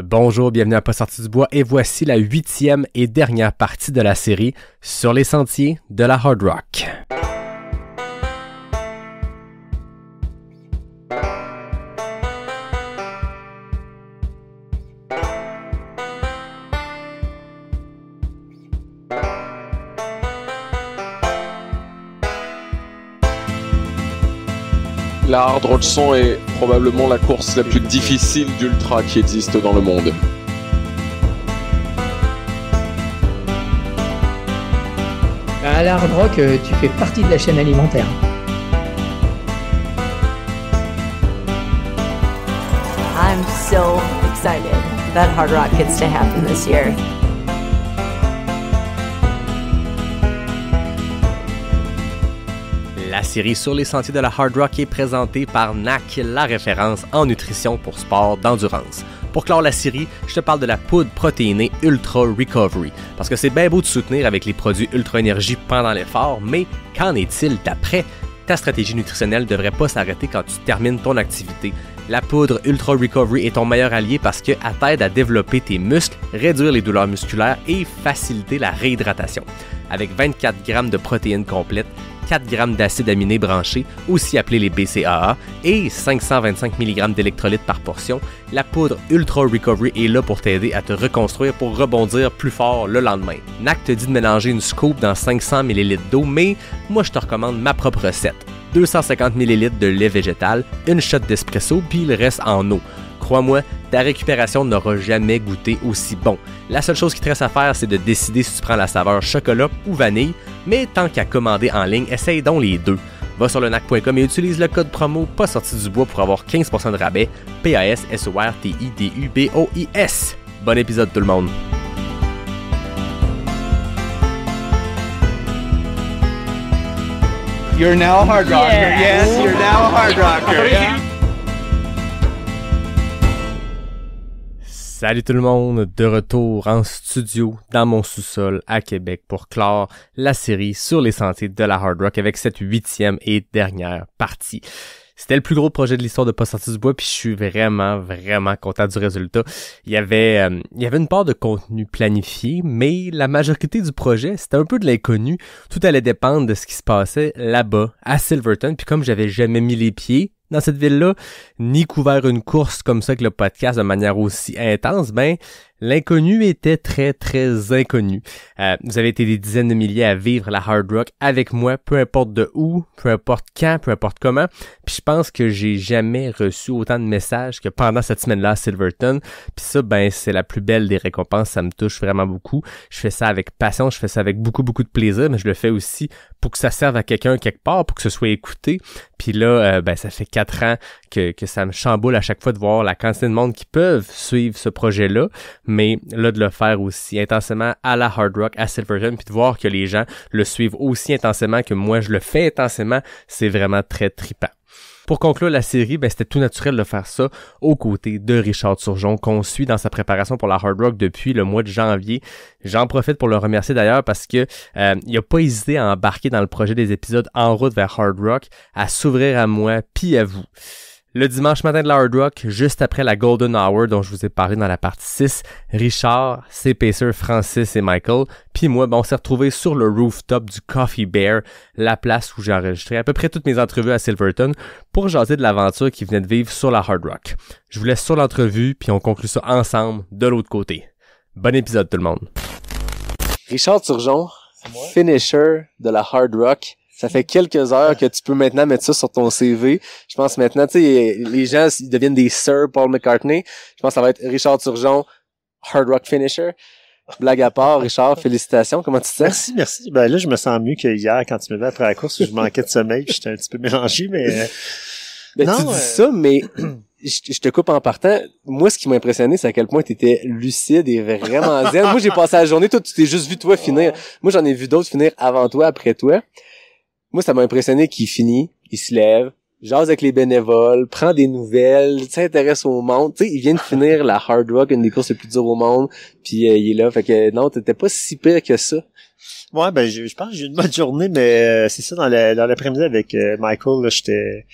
Bonjour, bienvenue à Pas sorti du bois et voici la 8e et dernière partie de la série sur les sentiers de la hard rock. La hard rock son est probablement la course la plus difficile d'ultra qui existe dans le monde. À la hard rock, tu fais partie de la chaîne alimentaire. I'm so excited that Hard Rock gets to happen this year. La série sur les sentiers de la hard rock est présentée par NAC, la référence en nutrition pour sport d'endurance. Pour clore la série, je te parle de la poudre protéinée Ultra Recovery, parce que c'est bien beau de soutenir avec les produits Ultra Énergie pendant l'effort, mais qu'en est-il d'après? Ta stratégie nutritionnelle ne devrait pas s'arrêter quand tu termines ton activité. La poudre Ultra Recovery est ton meilleur allié parce qu'elle t'aide à développer tes muscles, réduire les douleurs musculaires et faciliter la réhydratation. Avec 24 grammes de protéines complètes, 4 grammes d'acides aminés branchés, aussi appelés les BCAA, et 525 mg d'électrolytes par portion, la poudre Ultra Recovery est là pour t'aider à te reconstruire pour rebondir plus fort le lendemain. NAC te dit de mélanger une scoop dans 500 ml d'eau, mais moi je te recommande ma propre recette. 250 ml de lait végétal, une shot d'espresso, puis le reste en eau. Crois-moi, ta récupération n'aura jamais goûté aussi bon. La seule chose qui te reste à faire, c'est de décider si tu prends la saveur chocolat ou vanille, mais tant qu'à commander en ligne, essaye donc les deux. Va sur le nac.com et utilise le code promo Pas sorti du bois pour avoir 15% de rabais. PASSORTIDUBOIS. Bon épisode tout le monde! You're now a hard rocker. Yeah. Yes, you're now a hard rocker. Yeah. Salut tout le monde, de retour en studio dans mon sous-sol à Québec pour clore la série sur les sentiers de la hard rock avec cette 8e et dernière partie. C'était le plus gros projet de l'histoire de Pas sorti du bois, puis je suis vraiment content du résultat. Il y avait une part de contenu planifié, mais la majorité du projet, c'était un peu de l'inconnu. Tout allait dépendre de ce qui se passait là-bas, à Silverton, puis comme j'avais jamais mis les pieds dans cette ville-là, ni couvert une course comme ça avec le podcast de manière aussi intense, ben l'inconnu était très inconnu. Vous avez été des dizaines de milliers à vivre la hard rock avec moi, peu importe de où, peu importe quand, peu importe comment. Puis je pense que j'ai jamais reçu autant de messages que pendant cette semaine-là à Silverton. Puis ça, ben c'est la plus belle des récompenses, ça me touche vraiment beaucoup. Je fais ça avec passion, je fais ça avec beaucoup de plaisir, mais je le fais aussi pour que ça serve à quelqu'un quelque part, pour que ce soit écouté. Puis là, ben ça fait 4 ans que ça me chamboule à chaque fois de voir la quantité de monde qui peuvent suivre ce projet-là, mais là de le faire aussi intensément à la hard rock, à Silverton, puis de voir que les gens le suivent aussi intensément que moi je le fais intensément, c'est vraiment très trippant. Pour conclure la série, ben c'était tout naturel de faire ça aux côtés de Richard Turgeon qu'on suit dans sa préparation pour la hard rock depuis le mois de janvier. J'en profite pour le remercier d'ailleurs parce que il a pas hésité à embarquer dans le projet des épisodes En route vers hard rock, à s'ouvrir à moi puis à vous. Le dimanche matin de la hard rock, juste après la Golden Hour dont je vous ai parlé dans la partie 6, Richard, ses pacers Francis et Michael, puis moi, ben, on s'est retrouvés sur le rooftop du Coffee Bear, la place où j'ai enregistré à peu près toutes mes entrevues à Silverton pour jaser de l'aventure qu'ils venaient de vivre sur la hard rock. Je vous laisse sur l'entrevue, puis on conclut ça ensemble de l'autre côté. Bon épisode tout le monde. Richard Turgeon, finisher de la hard rock. Ça fait quelques heures que tu peux maintenant mettre ça sur ton CV. Je pense maintenant, tu sais, les gens, ils deviennent des Sir Paul McCartney. Je pense que ça va être Richard Turgeon, Hard Rock Finisher. Blague à part, Richard, félicitations. Comment tu te sens? Merci. Ben là, je me sens mieux que hier quand tu me levais après la course où je manquais de sommeil puis j'étais un petit peu mélangé, mais... Ben, non, tu dis ça, mais je te coupe en partant. Moi, ce qui m'a impressionné, c'est à quel point tu étais lucide et vraiment zen. Moi, j'ai passé la journée, toi, tu t'es juste vu toi finir. Moi, j'en ai vu d'autres finir avant toi, après toi. Moi, ça m'a impressionné qu'il finit, il se lève, jase avec les bénévoles, prend des nouvelles, s'intéresse au monde. Tu sais, il vient de finir la Hard Rock, une des courses les plus dures au monde, puis il est là. Fait que non, t'étais pas si pire que ça. Ouais, ben je pense que j'ai eu une bonne journée, mais c'est ça, dans l'après-midi avec Michael, là, j'étais...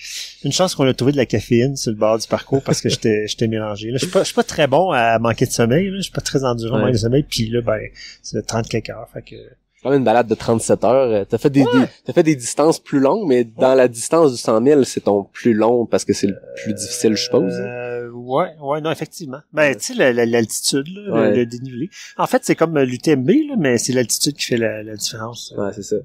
Une chance qu'on a trouvé de la caféine sur le bord du parcours parce que j'étais mélangé. Là, je suis pas très bon à manquer de sommeil, là. Je suis pas très endurant à manquer de sommeil, puis là, ben, c'est 30 quelques heures, fait que... C'est quand même une balade de 37 heures. T'as fait des distances plus longues, mais dans la distance du 100 000, c'est ton plus long parce que c'est le plus difficile, je suppose. Ouais, non, effectivement. Ben, tu sais, l'altitude, là, le dénivelé. En fait, c'est comme l'UTMB, là, mais c'est l'altitude qui fait la différence. Ouais, c'est ça.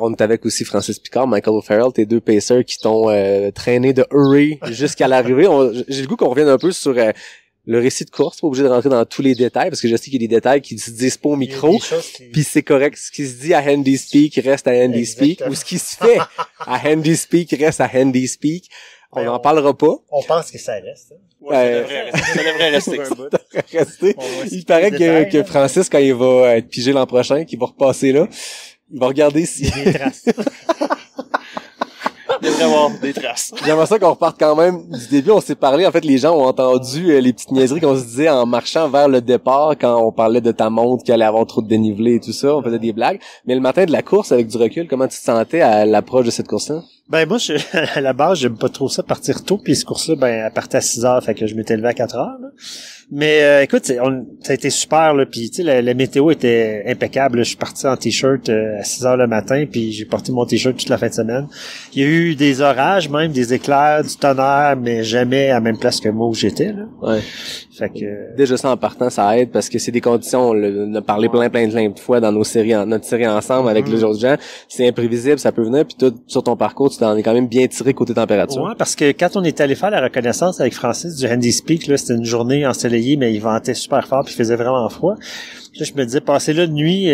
On est avec aussi Francis Picard, Michael O'Farrell, tes deux pacers qui t'ont traîné de Hurry jusqu'à l'arrivée. J'ai le goût qu'on revienne un peu sur le récit de course, pas obligé de rentrer dans tous les détails, parce que je sais qu'il y a des détails qui se disent pas au micro, puis c'est correct. Ce qui se dit à Handy Speak reste à Handy Speak, ou ce qui se fait à Handy Speak reste à Handy Speak. On n'en parlera pas. On pense que ça reste. Ouais, ça devrait rester. Il paraît que Francis, quand il va être pigé l'an prochain, qu'il va repasser là, il va regarder s'il y a des traces. Il devrait avoir des traces. J'aimerais ça qu'on reparte quand même du début. On s'est parlé, en fait, les gens ont entendu les petites niaiseries qu'on se disait en marchant vers le départ quand on parlait de ta montre qui allait avoir trop de dénivelé et tout ça. On faisait des blagues. Mais le matin de la course, avec du recul, comment tu te sentais à l'approche de cette course-là? Ben moi, à la base, j'aime pas trop ça partir tôt, puis ce course-là, ben elle partait à 6 heures, fait que je m'étais levé à 4 heures. Là. Mais écoute, ça a été super, là, puis tu sais, la météo était impeccable. Là. Je suis parti en t-shirt à 6 heures le matin, puis j'ai porté mon t-shirt toute la fin de semaine. Il y a eu des orages, même des éclairs, du tonnerre, mais jamais à la même place que moi où j'étais. Là. Ouais. Fait que déjà ça en partant, ça aide parce que c'est des conditions. On a parlé plein de fois dans notre série ensemble avec les autres gens. C'est imprévisible, ça peut venir, puis tout sur ton parcours, tu t'en es quand même bien tiré côté température. Ouais, parce que quand on est allé faire la reconnaissance avec Francis du Handy Speak, là, c'était une journée ensoleillée, mais il ventait super fort puis il faisait vraiment froid. Là, je me disais, passer là de nuit,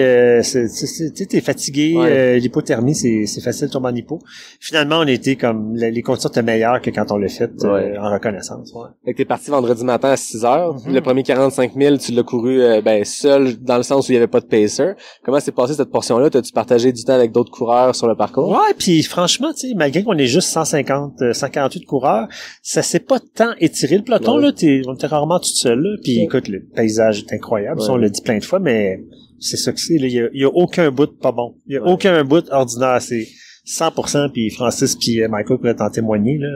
t'es fatigué, l'hypothermie, c'est facile de tomber en hypo. Finalement, on était comme, les conditions étaient meilleures que quand on l'a fait en reconnaissance. Ouais. Fait que t'es parti vendredi matin à 6 heures. Le premier 45 000, tu l'as couru seul, dans le sens où il y avait pas de pacer. Comment s'est passée cette portion-là? T'as-tu partagé du temps avec d'autres coureurs sur le parcours? Ouais, puis franchement, tu sais, malgré qu'on est juste 148 coureurs, ça s'est pas tant étiré le peloton, là. On était rarement tout seul, là. Puis écoute, le paysage est incroyable. Ça, on l'a dit plein de fois, mais c'est ça que c'est, là. Il y a aucun bout de pas bon. Il y a aucun bout ordinaire. C'est 100%, puis Francis puis Michael pourraient en témoigner, là.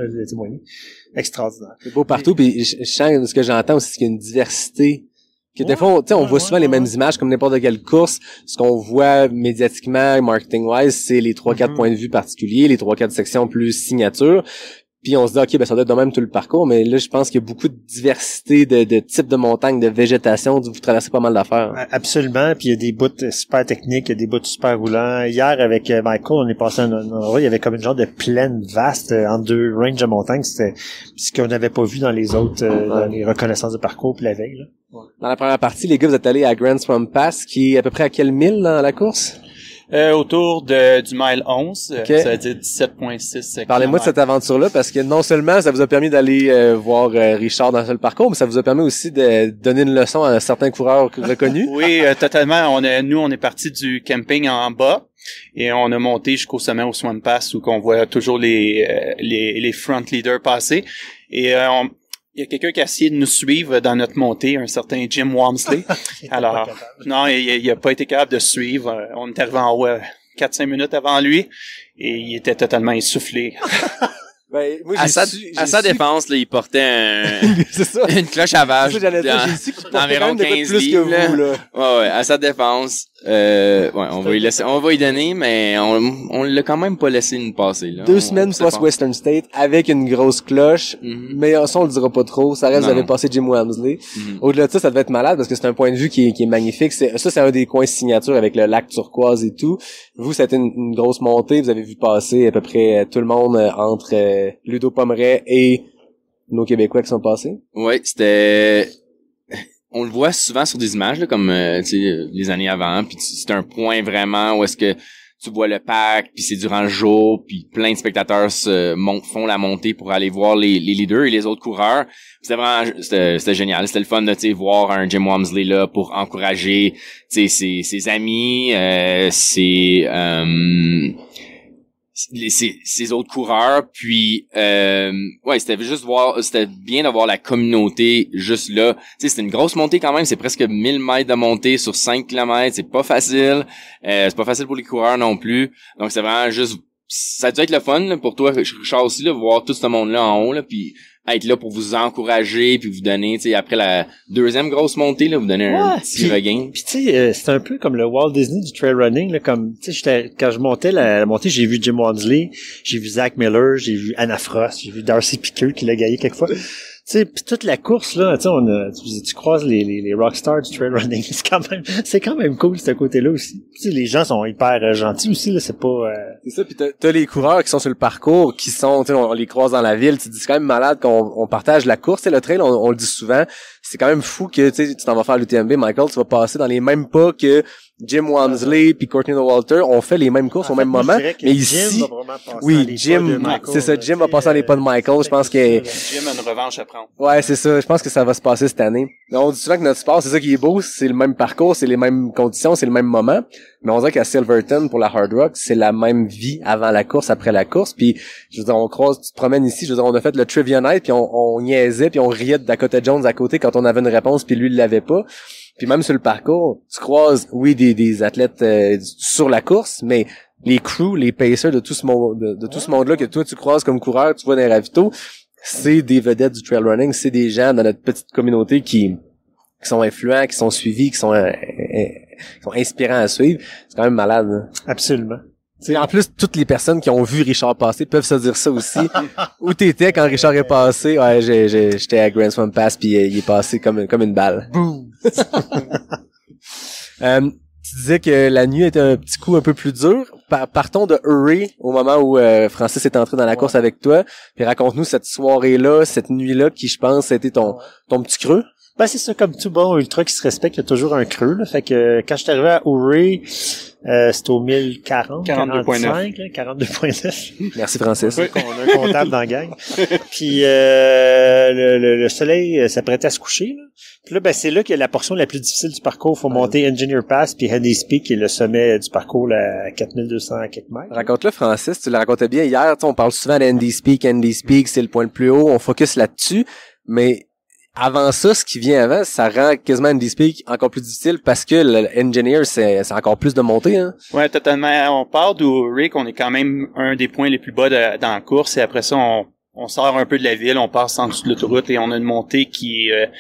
Extraordinaire. C'est beau partout, puis je sens, ce que j'entends aussi, c'est qu'il y a une diversité. Que des fois, on voit souvent les mêmes images comme n'importe quelle course. Ce qu'on voit médiatiquement, marketing-wise, c'est les 3-4 points de vue particuliers, les 3-4 sections plus signature. Puis on se dit, OK, ben ça doit être de même tout le parcours, mais là, je pense qu'il y a beaucoup de diversité de types de montagnes, de végétation, vous traversez pas mal d'affaires. Absolument, puis il y a des bouts super techniques, il y a des bouts super roulants. Hier, avec Michael, on est passé un endroit, il y avait comme une genre de plaine vaste entre deux ranges de montagnes, c'était ce qu'on n'avait pas vu dans les autres, dans les reconnaissances de parcours puis la veille, là. Dans la première partie, les gars, vous êtes allés à Grand Swamp Pass, qui est à peu près à quelle mille dans la course? Autour du mile 11, okay. Ça veut dire 17,6 Parlez-moi de cette aventure-là, parce que non seulement ça vous a permis d'aller voir Richard dans le parcours, mais ça vous a permis aussi de donner une leçon à certains coureurs reconnus. Oui, totalement. Nous, on est parti du camping en bas et on a monté jusqu'au sommet au Swamp Pass où on voit toujours les front leaders passer. Et il y a quelqu'un qui a essayé de nous suivre dans notre montée, un certain Jim Walmsley. Alors, non, il a pas été capable de suivre. On est arrivé en haut 4-5 minutes avant lui et il était totalement essoufflé. Ben, moi, à sa défense, là, il portait une cloche à vache d'environ 15 livres. Là. Ouais, à sa défense, on va y donner, mais on l'a quand même pas laissé nous passer, là. 2 semaines post-Western State avec une grosse cloche, mais ça, on le dira pas trop. Ça reste, vous avez passé Jim Walmsley. Au-delà de ça devait être malade parce que c'est un point de vue qui est magnifique. C'est un des coins signature avec le lac turquoise et tout. Vous, c'était une grosse montée. Vous avez vu passer à peu près tout le monde entre Ludo Pomeray et nos Québécois qui sont passés. Ouais, c'était... On le voit souvent sur des images, là, comme les années avant, puis c'est un point vraiment où est-ce que tu vois le pack, puis c'est durant le jour, puis plein de spectateurs font la montée pour aller voir les leaders et les autres coureurs. C'était génial, c'était le fun de voir un Jim Walmsley là pour encourager ses amis, ces autres coureurs, puis ouais, c'était bien d'avoir la communauté juste là. Tu sais, c'était une grosse montée quand même, c'est presque 1000 mètres de montée sur 5 km, c'est pas facile. C'est pas facile pour les coureurs non plus. Donc c'est vraiment juste, ça a dû être le fun là, pour toi, Richard aussi, là, voir tout ce monde-là en haut, là, puis être là pour vous encourager puis vous donner, tu sais, après la deuxième grosse montée, là, vous donner un petit regain. Puis tu sais, c'est un peu comme le Walt Disney du trail running, là, comme, tu sais, quand je montais la montée, j'ai vu Jim Walmsley, j'ai vu Zach Miller, j'ai vu Anna Frost, j'ai vu Darcy Piqueux qui l'a gagné quelquefois. Tu sais, puis toute la course là, tu sais, tu croises les rockstars du trail running, c'est quand même cool ce côté-là aussi. Tu sais, les gens sont hyper gentils aussi là, c'est pas C'est ça, puis t'as les coureurs qui sont sur le parcours, qui sont, tu sais, on les croise dans la ville, tu dis c'est quand même malade qu'on partage la course, tu sais, le trail, on le dit souvent, c'est quand même fou que tu t'en vas faire l'UTMB, Michael, tu vas passer dans les mêmes pas que Jim Walmsley puis Courtney Walter ont fait les mêmes courses au même moment, mais ici, Jim, c'est ça, Jim va passer dans les pas de Michael, je pense que Jim a une revanche à prendre. Ouais, c'est ça, je pense que ça va se passer cette année. On dit souvent que notre sport, c'est ça qui est beau, c'est le même parcours, c'est les mêmes conditions, c'est le même moment, mais on dirait qu'à Silverton pour la Hard Rock, c'est la même vie avant la course, après la course, puis je veux dire, on croise, tu te promènes ici, je veux dire, on a fait le Trivia Night, puis on niaisait, puis on riait de Dakota Jones à côté quand on avait une réponse, puis lui il l'avait pas. Puis même sur le parcours, tu croises, oui, des athlètes sur la course, mais les crews, les pacers de tout ce monde, de tout ce monde-là que toi tu croises comme coureur, tu vois dans les ravitaux, c'est des vedettes du trail running, c'est des gens dans notre petite communauté qui sont influents, qui sont suivis, qui sont inspirants à suivre. C'est quand même malade. Hein? Absolument. T'sais, en plus, toutes les personnes qui ont vu Richard passer peuvent se dire ça aussi. Où t'étais quand Richard est passé? Ouais, j'étais à Grand Swamp Pass puis il est passé comme une balle. Boum! Tu disais que la nuit était un petit coup un peu plus dur. Partons de Hurry au moment où Francis est entré dans la course avec toi. Puis raconte-nous cette soirée-là, cette nuit-là qui, je pense, a été ton petit creux. Ben, c'est ça, comme tout bon ultra qui se respecte, il y a toujours un creux, là. Fait que, quand je suis arrivé à Hurry, c'était au 1040, 45, 42.9. Merci, Francis. On a un comptable dans la gang. Puis, le soleil s'apprêtait à se coucher, là. Puis là, ben, c'est là qu'il y a la portion la plus difficile du parcours. Faut monter Engineer Pass puis Handy's Peak, qui est le sommet du parcours, là, à 4200 quelques mètres. Raconte-le, Francis. Tu le racontais bien hier. On parle souvent d'Handy's Peak. Handy's Peak, c'est le point le plus haut. On focus là-dessus. Mais, avant ça, ce qui vient avant, ça rend quasiment Handy's Peak encore plus difficile parce que l'Engineer, c'est encore plus de montée, hein. Ouais, totalement. On part d'Hurry, on est quand même un des points les plus bas dans la course, et après ça, on sort un peu de la ville, on passe en dessous de l'autoroute et on a une montée qui est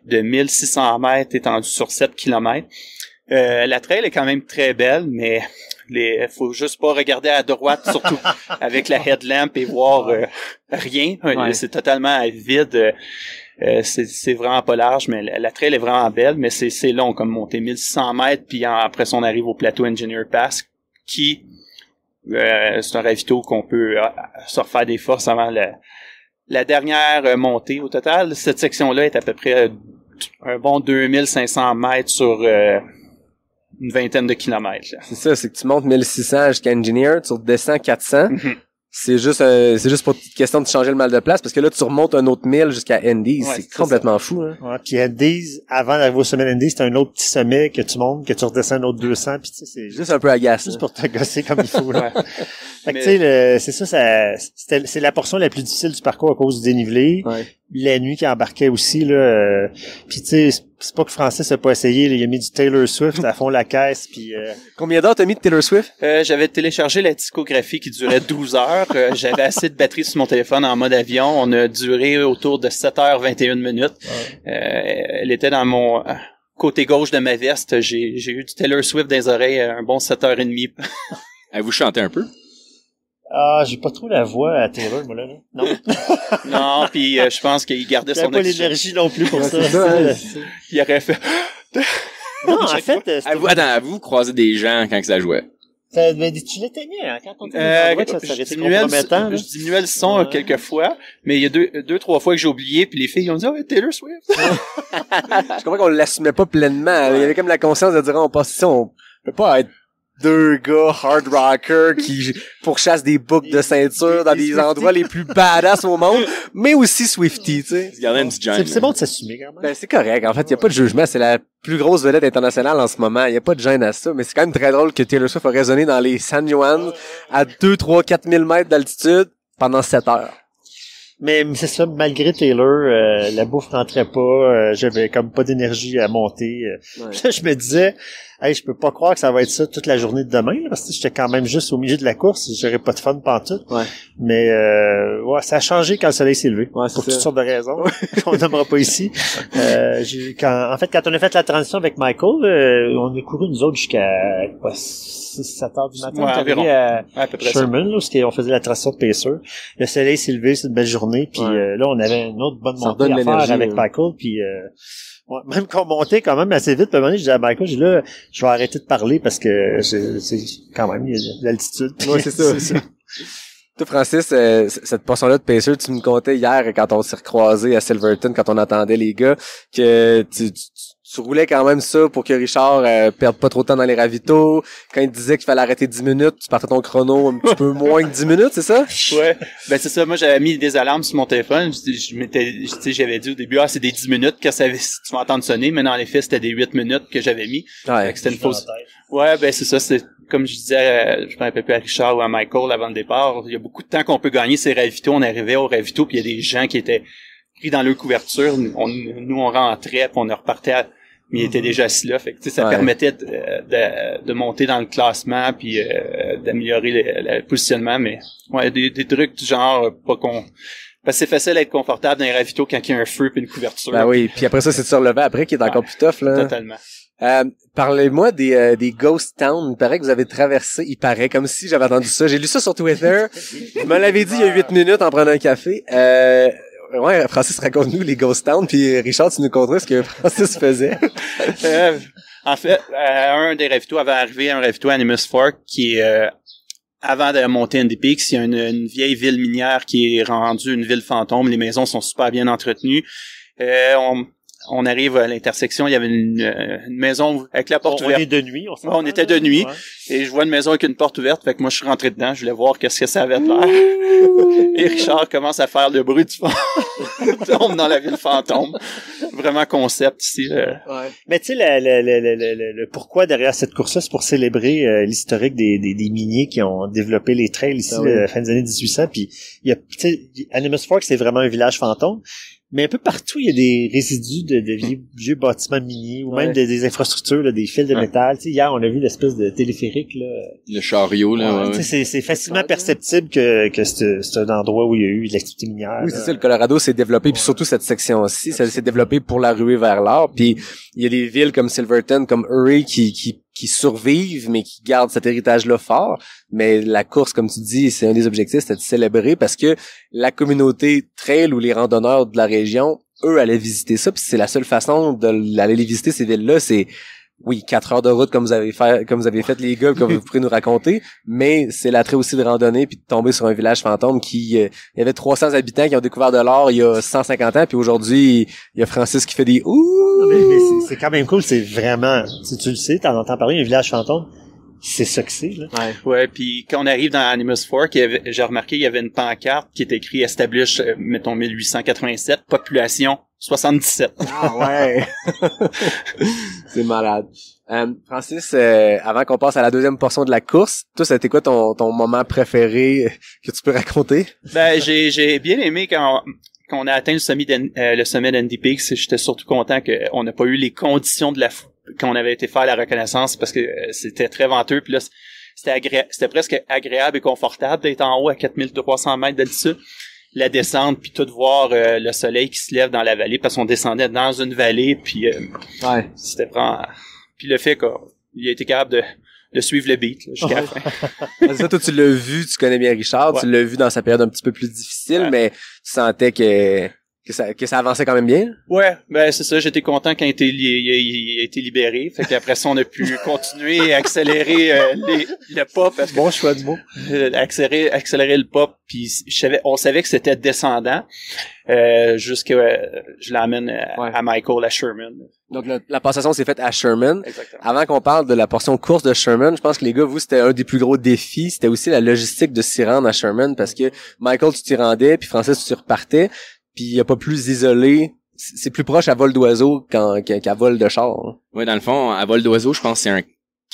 de 1600 mètres étendue sur 7 km. La trail est quand même très belle, mais faut juste pas regarder à droite, surtout avec la headlamp, et voir rien. Ouais. C'est totalement vide. C'est vraiment pas large, mais la trail est vraiment belle, mais c'est long comme montée, 1600 mètres, puis après ça, on arrive au plateau Engineer Pass, qui c'est un ravito qu'on peut se refaire des forces avant la dernière montée. Au total, cette section-là est à peu près un bon 2500 mètres sur une vingtaine de kilomètres. Là. C'est ça, c'est que tu montes 1600 jusqu'à Engineer, tu redescends 400. Mm-hmm. C'est juste pour une question de changer le mal de place, parce que là, tu remontes un autre 1000 jusqu'à Andy's. Ouais, c'est complètement fou, hein. Ouais, puis Andy's, avant d'arriver au sommet d'Andy's, c'est un autre petit sommet que tu montes, que tu redescends un autre 200, puis tu sais, c'est juste un peu agace. Juste pour te gosser comme il faut, là. Fait que, tu sais, c'est ça, c'est la portion la plus difficile du parcours à cause du dénivelé. Ouais. La nuit qui embarquait aussi, là. Puis tu sais, c'est pas que Francis a pas essayé, là, il a mis du Taylor Swift à fond la caisse, puis Combien d'heures t'as mis de Taylor Swift? J'avais téléchargé la discographie qui durait 12 heures. J'avais assez de batterie sur mon téléphone en mode avion. On a duré autour de 7h21 minutes. Ouais. Elle était dans mon côté gauche de ma veste. J'ai eu du Taylor Swift dans les oreilles un bon 7h30. Vous chantez un peu? Ah, j'ai pas trop la voix à Taylor, moi, là. Non. Non, puis je pense qu'il gardait son pas l'énergie non plus pour ça. Il aurait fait... Non, en fait... Vous croisez des gens quand que ça jouait? Ben, tu l'éteignais, hein, quand on était je diminuais le son quelques fois, mais il y a deux, trois fois que j'ai oublié, puis les filles ont dit « Oh, Taylor Swift! » Je comprends qu'on l'assumait pas pleinement. Il y avait comme la conscience de dire « On passe ici, on peut pas être deux gars hard rockers qui pourchassent des boucles de ceinture dans des endroits les plus badass au monde, mais aussi Swifty, tu sais. Regardez un petit giant. C'est bon de s'assumer, quand même. Ben, c'est correct. En fait, il y a pas de jugement. C'est la plus grosse vedette internationale en ce moment. Il y a pas de gêne à ça. Mais c'est quand même très drôle que Taylor Swift a résonné dans les San Juan à 2, 3, 4 000 mètres d'altitude pendant 7 heures. Mais c'est ça, malgré Taylor, la bouffe rentrait pas, j'avais comme pas d'énergie à monter. Ouais. Là, je me disais, hey, je peux pas croire que ça va être ça toute la journée de demain, là, parce que j'étais quand même juste au milieu de la course, j'aurais pas de fun pantoute. Ouais. Mais ouais, ça a changé quand le soleil s'est levé, Ouais, c'est pour ça. toutes sortes de raisons qu'on nommera pas ici. Quand on a fait la transition avec Michael, on a couru nous autres jusqu'à 6-7 heures du matin. Ouais, On est environ. arrivé à À peu près ça. Sherman, là, où on faisait la transition de Pacer. Le soleil s'est levé, c'est une belle journée, puis Ouais. là, on avait une autre bonne Ça montée redonne à faire l'énergie, avec ouais. Michael, puis ouais, même qu'on montait quand même assez vite, puis à un moment donné, je disais à Michael, j'ai dit là, je vais arrêter de parler parce que c'est quand même, il y a de l'altitude. Ouais, c'est ça. Toi, Francis, cette portion-là de Pacer, tu me contais hier quand on s'est recroisés à Silverton, quand on attendait les gars, que tu roulais quand même ça pour que Richard perde pas trop de temps dans les ravitaux. Quand il disait qu'il fallait arrêter 10 minutes, tu partais ton chrono un petit peu moins que 10 minutes, c'est ça? Ouais. Ben, c'est ça. Moi, j'avais mis des alarmes sur mon téléphone. J'avais dit au début, c'est des 10 minutes que tu vas entendre sonner, mais dans les faits, c'était des 8 minutes que j'avais mis. Ouais. Fait que c'était une fausse. Ouais, ben, c'est ça. C'est, comme je disais, je me rappelle plus à Richard ou à Michael avant le départ. Il y a beaucoup de temps qu'on peut gagner ces ravitaux. On arrivait au ravito, puis il y a des gens qui étaient pris dans leur couverture. Nous, on rentrait, puis on repartait mais il était déjà assis là. Fait que, ça permettait de monter dans le classement puis d'améliorer le positionnement. Mais ouais, des trucs du genre pas qu'on. Parce que c'est facile d'être confortable dans les ravitaux quand il y a un feu puis une couverture. Ben oui, puis après ça, c'est de se relever après qui est encore plus tough, là. Totalement. Parlez-moi des Ghost Town. Il paraît que vous avez traversé, il paraît, comme si j'avais entendu ça. J'ai lu ça sur Twitter. Vous me l'avez dit il y a 8 minutes en prenant un café. Ouais, Francis, raconte-nous les Ghost Town, puis Richard, tu nous conteras ce que Francis faisait. En fait, un des ravitaux avait arrivé à un ravito Animus Fork qui est avant de monter Andy Peaks, il y a une vieille ville minière qui est rendue une ville fantôme. Les maisons sont super bien entretenues. On arrive à l'intersection, il y avait une maison avec la porte ouverte. On est de nuit, on était de nuit. Ouais. Et je vois une maison avec une porte ouverte, fait que moi je suis rentré dedans, je voulais voir qu'est-ce que ça avait de l'air. Et Richard commence à faire le bruit du fantôme dans la ville fantôme. Vraiment concept ici. Ouais. Mais tu sais, le pourquoi derrière cette course-là, c'est pour célébrer l'historique des miniers qui ont développé les trails ici, la fin des années 1800. Puis il y a, tu sais, Animus Fork, c'est vraiment un village fantôme. Mais un peu partout, il y a des résidus de vieux bâtiments miniers ou même des infrastructures, là, des fils de métal. Tu sais, hier, on a vu l'espèce de téléphérique, là. Le chariot, là. Tu sais, c'est facilement perceptible que c'est un endroit où il y a eu de l'activité minière. Oui, c'est ça. Le Colorado s'est développé, puis surtout cette section-ci, ça s'est développé pour la ruée vers l'or. Puis il y a des villes comme Silverton, comme Erie, qui survivent, mais qui gardent cet héritage-là fort. Mais la course, comme tu dis, c'est un des objectifs, c'était de célébrer parce que la communauté trail ou les randonneurs de la région, eux, allaient visiter ça. Puis c'est la seule façon d'aller les visiter, ces villes-là, c'est, oui, 4 heures de route comme vous avez fait les gars, comme vous pourrez nous raconter, mais c'est l'attrait aussi de randonner puis de tomber sur un village fantôme qui, il y avait 300 habitants qui ont découvert de l'or il y a 150 ans, puis aujourd'hui, il y a Francis qui fait des ouh! Mais c'est quand même cool, c'est vraiment, si tu le sais, t'en entends parler, un village fantôme, c'est ça que c'est, là. Ouais, puis quand on arrive dans Animus Fork, j'ai remarqué, il y avait une pancarte qui est écrit Establish, mettons 1887, population 77. Ah ouais! C'est malade. Francis, avant qu'on passe à la deuxième portion de la course, toi, ça a été quoi ton moment préféré que tu peux raconter? Ben, j'ai bien aimé quand on a atteint le sommet d'Andy Peaks. J'étais surtout content qu'on n'a pas eu les conditions qu'on avait été faire la reconnaissance parce que c'était très venteux. Puis là, c'était presque agréable et confortable d'être en haut à 4300 mètres d'altitude. La descente, puis tout voir le soleil qui se lève dans la vallée parce qu'on descendait dans une vallée. Puis c'était vraiment... Puis le fait qu'il a été capable de suivre le beat là, jusqu'à la fin. Ça, toi, tu l'as vu, tu connais bien Richard, tu l'as vu dans sa période un petit peu plus difficile, mais tu sentais que que ça avançait quand même bien. Ouais, ben c'est ça, j'étais content quand il a été libéré. Fait qu'après ça, on a pu continuer et accélérer le pop. Parce que, Bon choix du mot. accélérer le pop, puis on savait que c'était descendant. Jusqu'à je l'amène à Michael, à Sherman. Donc la passation s'est faite à Sherman. Exactement. Avant qu'on parle de la portion course de Sherman, je pense que les gars, vous, c'était un des plus gros défis. C'était aussi la logistique de s'y rendre à Sherman parce que Michael, tu t'y rendais, puis Francis, tu t'y repartais. Puis il y a pas plus isolé. C'est plus proche à vol d'oiseau qu'à vol de char. Hein. Ouais, dans le fond, à vol d'oiseau, je pense que c'est un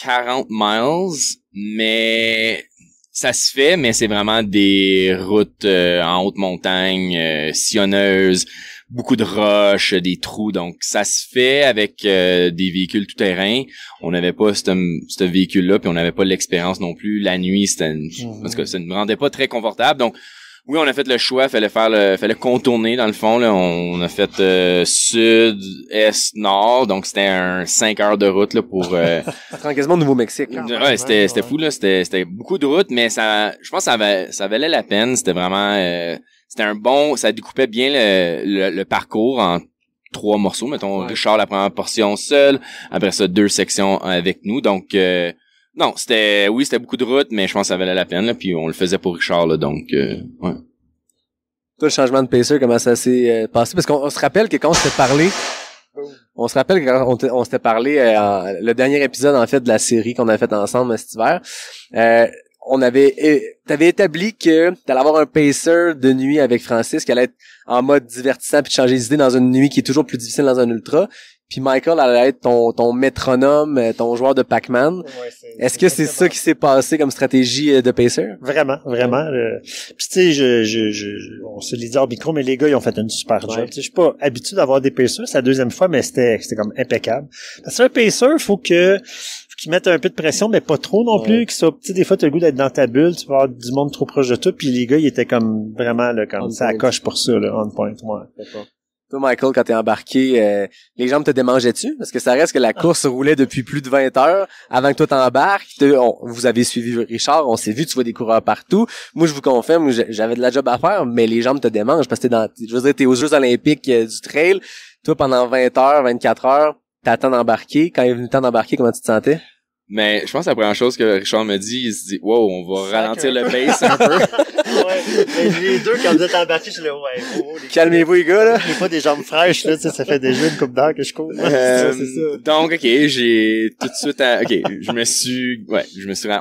40 miles, mais ça se fait, mais c'est vraiment des routes en haute montagne, sillonneuses, beaucoup de roches, des trous, donc ça se fait avec des véhicules tout-terrain. On n'avait pas ce véhicule-là, puis on n'avait pas l'expérience non plus. La nuit, en tout cas, ça ne me rendait pas très confortable, donc oui, on a fait le choix, fallait contourner dans le fond là, on a fait sud, est, nord, donc c'était un 5 heures de route là pour Ça prend quasiment Nouveau-Mexique. ouais, c'était fou là, c'était beaucoup de route, mais je pense que ça valait la peine, c'était vraiment ça découpait bien le parcours en 3 morceaux, mettons Richard la première portion seul, après ça 2 sections avec nous, donc non, c'était beaucoup de route, mais je pense que ça valait la peine là, puis on le faisait pour Richard là, donc ouais. Toi, le changement de pacer, comment ça s'est passé? Parce qu'on se rappelle que quand on s'était parlé, le dernier épisode en fait de la série qu'on a fait ensemble cet hiver, t'avais établi que t'allais avoir un pacer de nuit avec Francis qui allait être en mode divertissant puis de changer d'idée dans une nuit qui est toujours plus difficile dans un ultra. Puis Michael allait être ton métronome, ton joueur de Pac-Man. Ouais, Est-ce que c'est ça qui s'est passé comme stratégie de pacer? Vraiment. Puis tu sais, on se l'est dit hors micro, mais les gars, ils ont fait une super job. Tu sais, je suis pas habitué d'avoir des pacers. C'est la deuxième fois, mais c'était comme impeccable. Parce que un pacer, faut qu'ils mettent un peu de pression, mais pas trop non plus. Tu sais, des fois, t'as le goût d'être dans ta bulle, tu vas avoir du monde trop proche de toi. Puis les gars, ils étaient comme vraiment là, comme ça coche pour ça, là, on point. Ouais. Toi, Michael, quand t'es embarqué, les jambes te démangeaient-tu? Parce que ça reste que la course roulait depuis plus de 20 heures avant que toi t'embarques. Vous avez suivi Richard, on s'est vu, tu vois des coureurs partout. Moi, je vous confirme, j'avais de la job à faire, mais les jambes te démangent parce que t'es aux Jeux olympiques du trail. Toi, pendant 20 heures, 24 heures, t'attends d'embarquer. Quand il est venu le temps d'embarquer, comment tu te sentais? Mais je pense que la première chose que Richard me dit, il se dit wow, on va ralentir le pace un peu. Ouais, les deux, quand vous êtes embarqués, je suis calmez-vous les gars, là. J'ai pas des jambes fraîches, là, tu sais, ça fait déjà une couple d'heures que je cours. C'est ça. Donc, ok, j'ai tout de suite,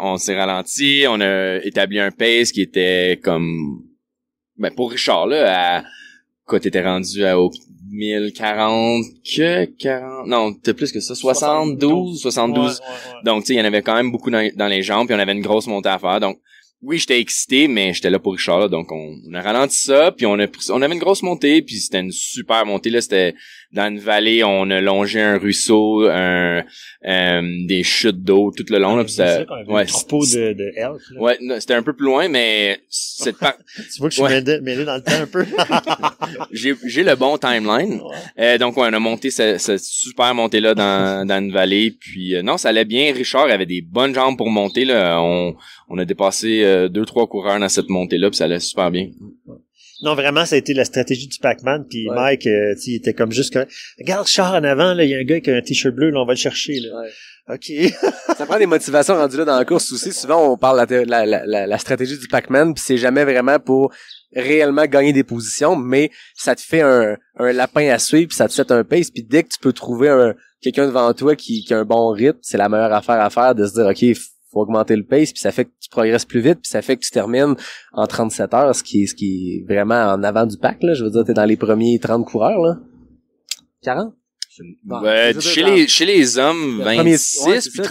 on s'est ralenti, on a établi un pace qui était comme, pour Richard, là, quoi, t'étais rendu au 1040, non, t'es plus que ça, 72. Ouais. Donc, tu sais, il y en avait quand même beaucoup dans les jambes, puis on avait une grosse montée à faire, donc, oui, j'étais excité, mais j'étais là pour Richard, là, donc on a ralenti ça, puis on avait une grosse montée, puis c'était une super montée, là, c'était dans une vallée, on a longé un ruisseau, des chutes d'eau tout le long, là, puis ça, un troupeau de elfes, là. Ouais, c'était un peu plus loin, mais tu vois que je suis mêlé dans le temps un peu. j'ai le bon timeline. Ouais. Donc, ouais, on a monté cette super montée-là dans une vallée, puis non, ça allait bien. Richard avait des bonnes jambes pour monter, là. On a dépassé 2-3 coureurs dans cette montée-là, puis ça allait super bien. Non, vraiment, ça a été la stratégie du Pac-Man, puis Mike, il était comme juste que regarde Char en avant, là, il y a un gars avec un t-shirt bleu, là, on va le chercher, là. Ouais. OK. Ça prend des motivations rendues là dans la course aussi. Souvent, on parle de la stratégie du Pac-Man, puis c'est jamais vraiment pour réellement gagner des positions, mais ça te fait un lapin à suivre, puis ça te set un pace, puis dès que tu peux trouver quelqu'un devant toi qui a un bon rythme, c'est la meilleure affaire à faire de se dire OK, faut augmenter le pace, puis ça fait que tu progresses plus vite, puis ça fait que tu termines en 37 heures, ce qui est vraiment en avant du pack, là. Je veux dire, t'es dans les premiers 30 coureurs, là. 40? Chez les hommes, 26, puis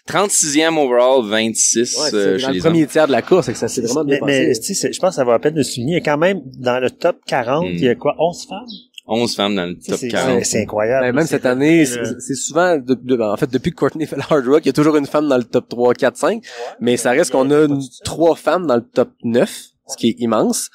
36e overall, 26 dans chez le les premier hommes. tiers de la course, c'est que ça s'est vraiment bien passé. Mais tu sais, je pense que ça va à peine de souligner. Il y a quand même, dans le top 40, il y a quoi, 11 femmes? 11 femmes dans le top 40. C'est incroyable. Même cette année, c'est souvent, en fait, depuis que Courtney fait le Hard Rock, il y a toujours une femme dans le top 3, 4, 5. Mais ça reste qu'on a 3 femmes dans le top 9, ce qui est immense.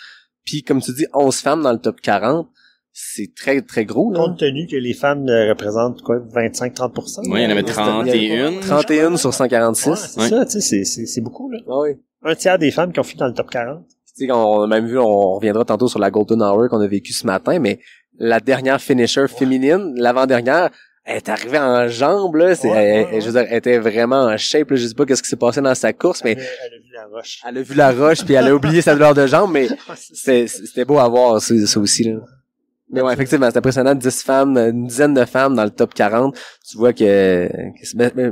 Puis, comme tu dis, 11 femmes dans le top 40. C'est très, très gros, là. Compte tenu que les femmes représentent, quoi, 25-30%? Oui, il y en avait 31. 31 sur 146. Ouais, c'est ça, tu sais, c'est beaucoup, là. Ah oui. Un tiers des femmes qui ont fini dans le top 40. Tu sais, on a même vu, on reviendra tantôt sur la Golden Hour qu'on a vécu ce matin, mais la dernière finisher féminine, l'avant-dernière, elle est arrivée en jambes, là. Je veux dire, elle était vraiment en shape, là. Je sais pas qu'est-ce qui s'est passé dans sa course, mais. Elle a vu la roche. Elle a vu la roche, puis elle a oublié sa douleur de jambe, mais c'était beau à voir, ça aussi, là. Mais ouais, effectivement, c'est impressionnant, 10 femmes, une dizaine de femmes dans le top 40. Tu vois que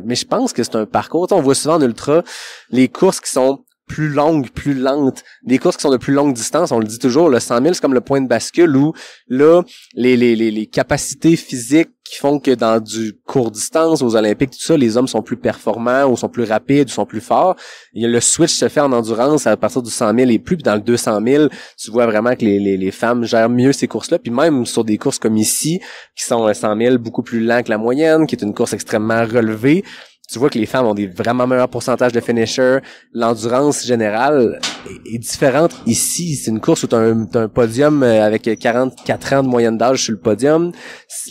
mais je pense que c'est un parcours. On voit souvent en ultra les courses qui sont plus longues, plus lentes, des courses qui sont de plus longue distance, on le dit toujours, le 100 000 c'est comme le point de bascule où là les capacités physiques qui font que dans du court distance aux Olympiques, tout ça, les hommes sont plus performants ou sont plus rapides ou sont plus forts. Et le switch se fait en endurance à partir du 100 000 et plus, puis dans le 200 000, tu vois vraiment que les femmes gèrent mieux ces courses-là, puis même sur des courses comme ici, qui sont 100 000 beaucoup plus lent que la moyenne, qui est une course extrêmement relevée, tu vois que les femmes ont des vraiment meilleurs pourcentages de finishers. L'endurance générale est différente ici. C'est une course où t'as un podium avec 44 ans de moyenne d'âge sur le podium.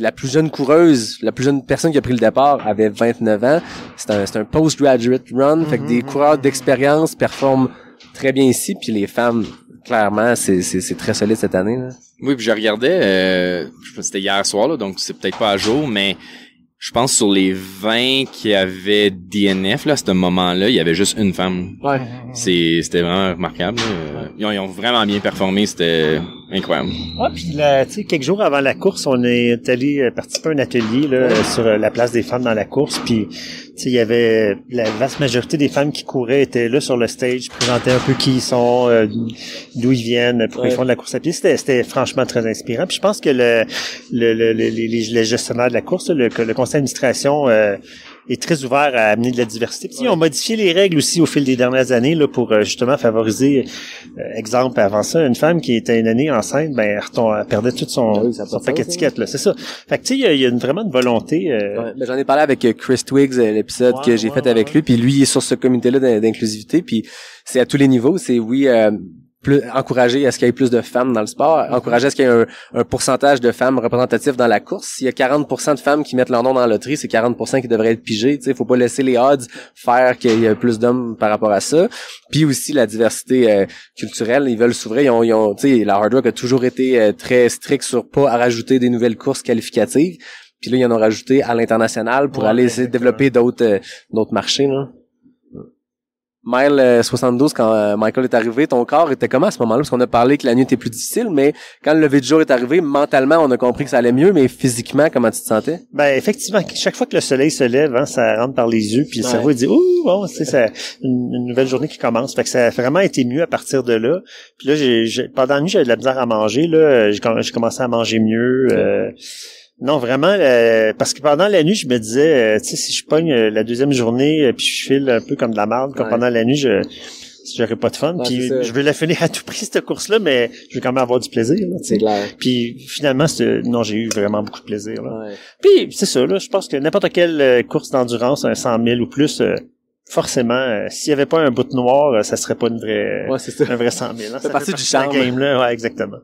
La plus jeune coureuse, la plus jeune personne qui a pris le départ avait 29 ans. C'est un post-graduate run. Fait que des coureurs d'expérience performent très bien ici. Puis les femmes, clairement, c'est très solide cette année, là. Oui, puis je regardais, je pense que c'était hier soir, là, donc c'est peut-être pas à jour, mais je pense sur les 20 qui avaient DNF, là, à ce moment-là, il y avait juste une femme. Ouais. C'était vraiment remarquable. Ils ont vraiment bien performé, c'était incroyable. Ouais, puis là, tu sais, quelques jours avant la course, on est allé participer à un atelier là sur la place des femmes dans la course, puis tu sais, il y avait la vaste majorité des femmes qui couraient étaient là sur le stage, présentaient un peu qui ils sont, d'où ils viennent, pourquoi ils font de la course à pied. C'était franchement très inspirant. Puis je pense que les gestionnaires de la course, le conseil d'administration est très ouvert à amener de la diversité. Puis ils ont modifié les règles aussi au fil des dernières années là pour justement favoriser, exemple avant ça, une femme qui était une année enceinte, ben elle perdait tout son paquet d'étiquettes là, c'est ça. Fait que tu sais, il y a vraiment une volonté. Ben, j'en ai parlé avec Chris Twiggs, l'épisode que j'ai fait avec lui, puis lui il est sur ce comité-là d'inclusivité, puis c'est à tous les niveaux, c'est plus encourager à ce qu'il y ait plus de femmes dans le sport, encourager à ce qu'il y ait un pourcentage de femmes représentatives dans la course. S'il y a 40% de femmes qui mettent leur nom dans la loterie, c'est 40% qui devraient être pigées. Tu sais, faut pas laisser les odds faire qu'il y ait plus d'hommes par rapport à ça. Puis aussi la diversité culturelle, ils veulent s'ouvrir. Ils ont tu sais, la Hard Rock a toujours été très strict sur pas à rajouter des nouvelles courses qualificatives. Puis là, ils en ont rajouté à l'international pour aller essayer de développer d'autres marchés, là. Mile 72, quand Michael est arrivé, ton corps était comment à ce moment-là? Parce qu'on a parlé que la nuit était plus difficile, mais quand le lever du jour est arrivé, mentalement, on a compris que ça allait mieux, mais physiquement, comment tu te sentais? Ben, effectivement, chaque fois que le soleil se lève, hein, ça rentre par les yeux, puis le cerveau, il dit, ouh, bon, tu sais, c'est une nouvelle journée qui commence. Fait que ça a vraiment été mieux à partir de là. Puis là, pendant la nuit, j'avais de la misère à manger, là. J'ai commencé à manger mieux, non, vraiment, parce que pendant la nuit, je me disais, tu sais, si je pogne la deuxième journée, puis je file un peu comme de la merde, comme pendant la nuit, j'aurais pas de fun. Puis je veux la finir à tout prix, cette course-là, mais je veux quand même avoir du plaisir, là, tu sais. Puis finalement, non, j'ai eu vraiment beaucoup de plaisir, là. Ouais. Puis c'est ça, là, je pense que n'importe quelle course d'endurance, un 100 000 ou plus, forcément, s'il y avait pas un bout noir, ça serait pas un vrai 100 000. Hein, ça fait partie du charme. Game, là. Ouais, exactement.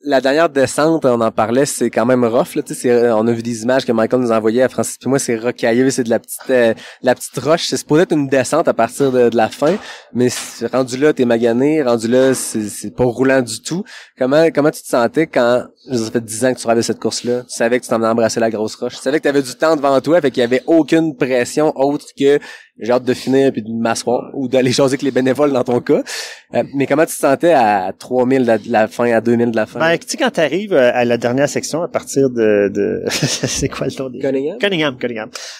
La dernière descente, on en parlait, c'est quand même rough, là, tu sais, on a vu des images que Michael nous a envoyées à Francis puis moi, c'est rocailleux, c'est de la petite roche, c'est supposé être une descente à partir de la fin, mais rendu là, t'es magané, rendu là, c'est pas roulant du tout. Comment tu te sentais quand, ça fait 10 ans que tu rêvais cette course-là, tu savais que tu t'en allais embrasser la grosse roche, tu savais que t'avais du temps devant toi, fait qu'il y avait aucune pression autre que j'ai hâte de finir puis de m'asseoir ou d'aller jaser avec les bénévoles dans ton cas. Mais comment tu te sentais à 3000 de la fin, à 2000 de la fin? Ben, tu sais, quand t'arrives à la dernière section, à partir de c'est quoi le tour des... Cunningham.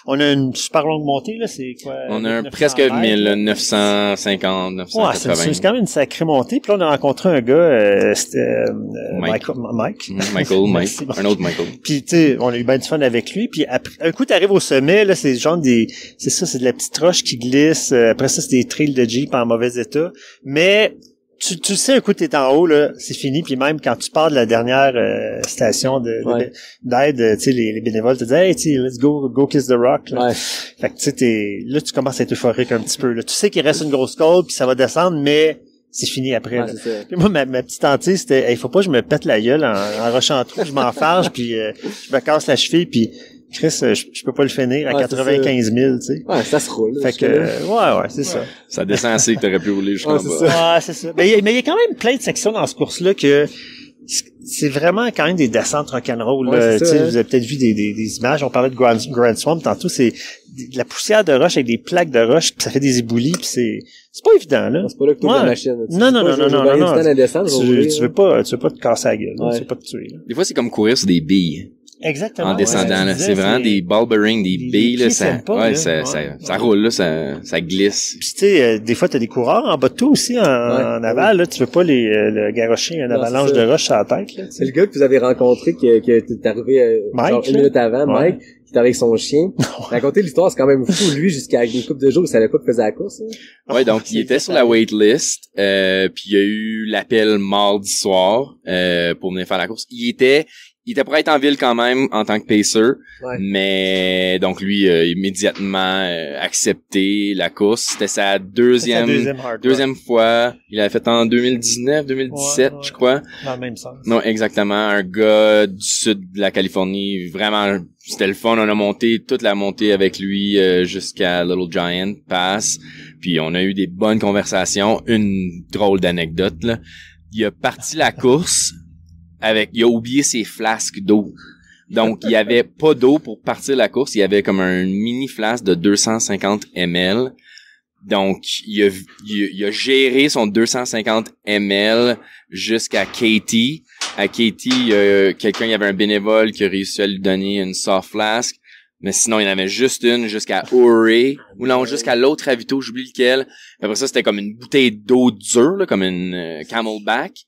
On a une super longue montée, là, c'est quoi? On a presque 1000, 950, 980. Ouais, c'est quand même une sacrée montée. Puis là, on a rencontré un gars, c'était Mike. Un autre Michael. Puis, tu sais, on a eu bien du fun avec lui. Puis après, un coup, t'arrives au sommet, là, c'est genre c'est de la petite roche qui glisse. Après ça, c'est des trails de Jeep en mauvais état. Mais tu sais, un coup, t'es en haut, là, c'est fini. Puis même quand tu pars de la dernière station d'aide, tu sais, les bénévoles te disent, hey, tu sais, let's go kiss the rock. Là. Ouais. Fait que tu sais, là, tu commences à être euphorique un petit peu. Là. Tu sais qu'il reste une grosse côte, puis ça va descendre, mais c'est fini après. Ouais, puis moi, ma petite hantise, c'était, il faut pas que je me pète la gueule en rushant tout, je m'enfarge, puis je me casse la cheville, puis Chris, je peux pas le finir à Ouais, 95 000, tu sais. Ouais, ça se roule. Fait que, ouais, c'est ça. Ça descend assez que t'aurais pu rouler jusqu'en Ouais, bas. c'est ça. Ouais, c'est ça. Mais il y a quand même plein de sections dans ce course-là que c'est vraiment quand même des descentes rock'n'roll. Ouais, c'est ça, hein. Vous avez peut-être vu des images. On parlait de Grand Swamp tantôt. C'est de la poussière de roche avec des plaques de roche, puis ça fait des éboulis, puis c'est pas évident, là. C'est pas là que t'ouvres Ouais. la machine. là. Tu Non, dis non, pas, non, j'ai non, gagné non, du temps à descendre, je vais rouler, tu là. veux pas te casser la gueule, là. Ouais. Tu veux pas te tuer, là. Des fois, c'est comme courir sur des billes. Exactement. En descendant, là. C'est vraiment des ball bearings, des billes, là. pieds Ça, tiennent pas, ouais, là. ça roule, là. Ça glisse. Puis tu sais, des fois t'as des coureurs en bas de toi aussi en aval, là, tu veux pas le garrocher une Non, avalanche c'est ça. de roche sur la tête, là. C'est le gars que vous avez rencontré qui est arrivé Mike, genre une là? minute avant, Ouais. Mike, qui est avec son chien. Raconter l'histoire, c'est quand même fou. Lui, jusqu'à une couple de jours, il savait pas qu'il faisait la course. Hein. Ouais, donc, il était sur la waitlist, puis il y a eu l'appel mardi soir, pour venir faire la course. Il était pour être en ville quand même en tant que pacer, Ouais. mais donc lui immédiatement accepté la course. C'était sa deuxième hard rock. fois. Il l'avait fait en 2019, 2017, Ouais. je crois. Dans le même sens. Non, exactement. Un gars du sud de la Californie. Vraiment, c'était le fun. On a monté toute la montée avec lui jusqu'à Little Giant Pass. Puis on a eu des bonnes conversations. Une drôle d'anecdote, là. Il a parti la course il a oublié ses flasques d'eau. Donc, il y avait pas d'eau pour partir la course. Il y avait comme un mini flasque de 250 ml. Donc, il a géré son 250 ml jusqu'à Katie. À Katie, il y avait un bénévole qui a réussi à lui donner une soft flask. Mais sinon, il y en avait juste une jusqu'à Ouray. Ou non, jusqu'à l'autre Ravito, j'oublie lequel. Après ça, c'était comme une bouteille d'eau dure, là, comme une Camelback. Puis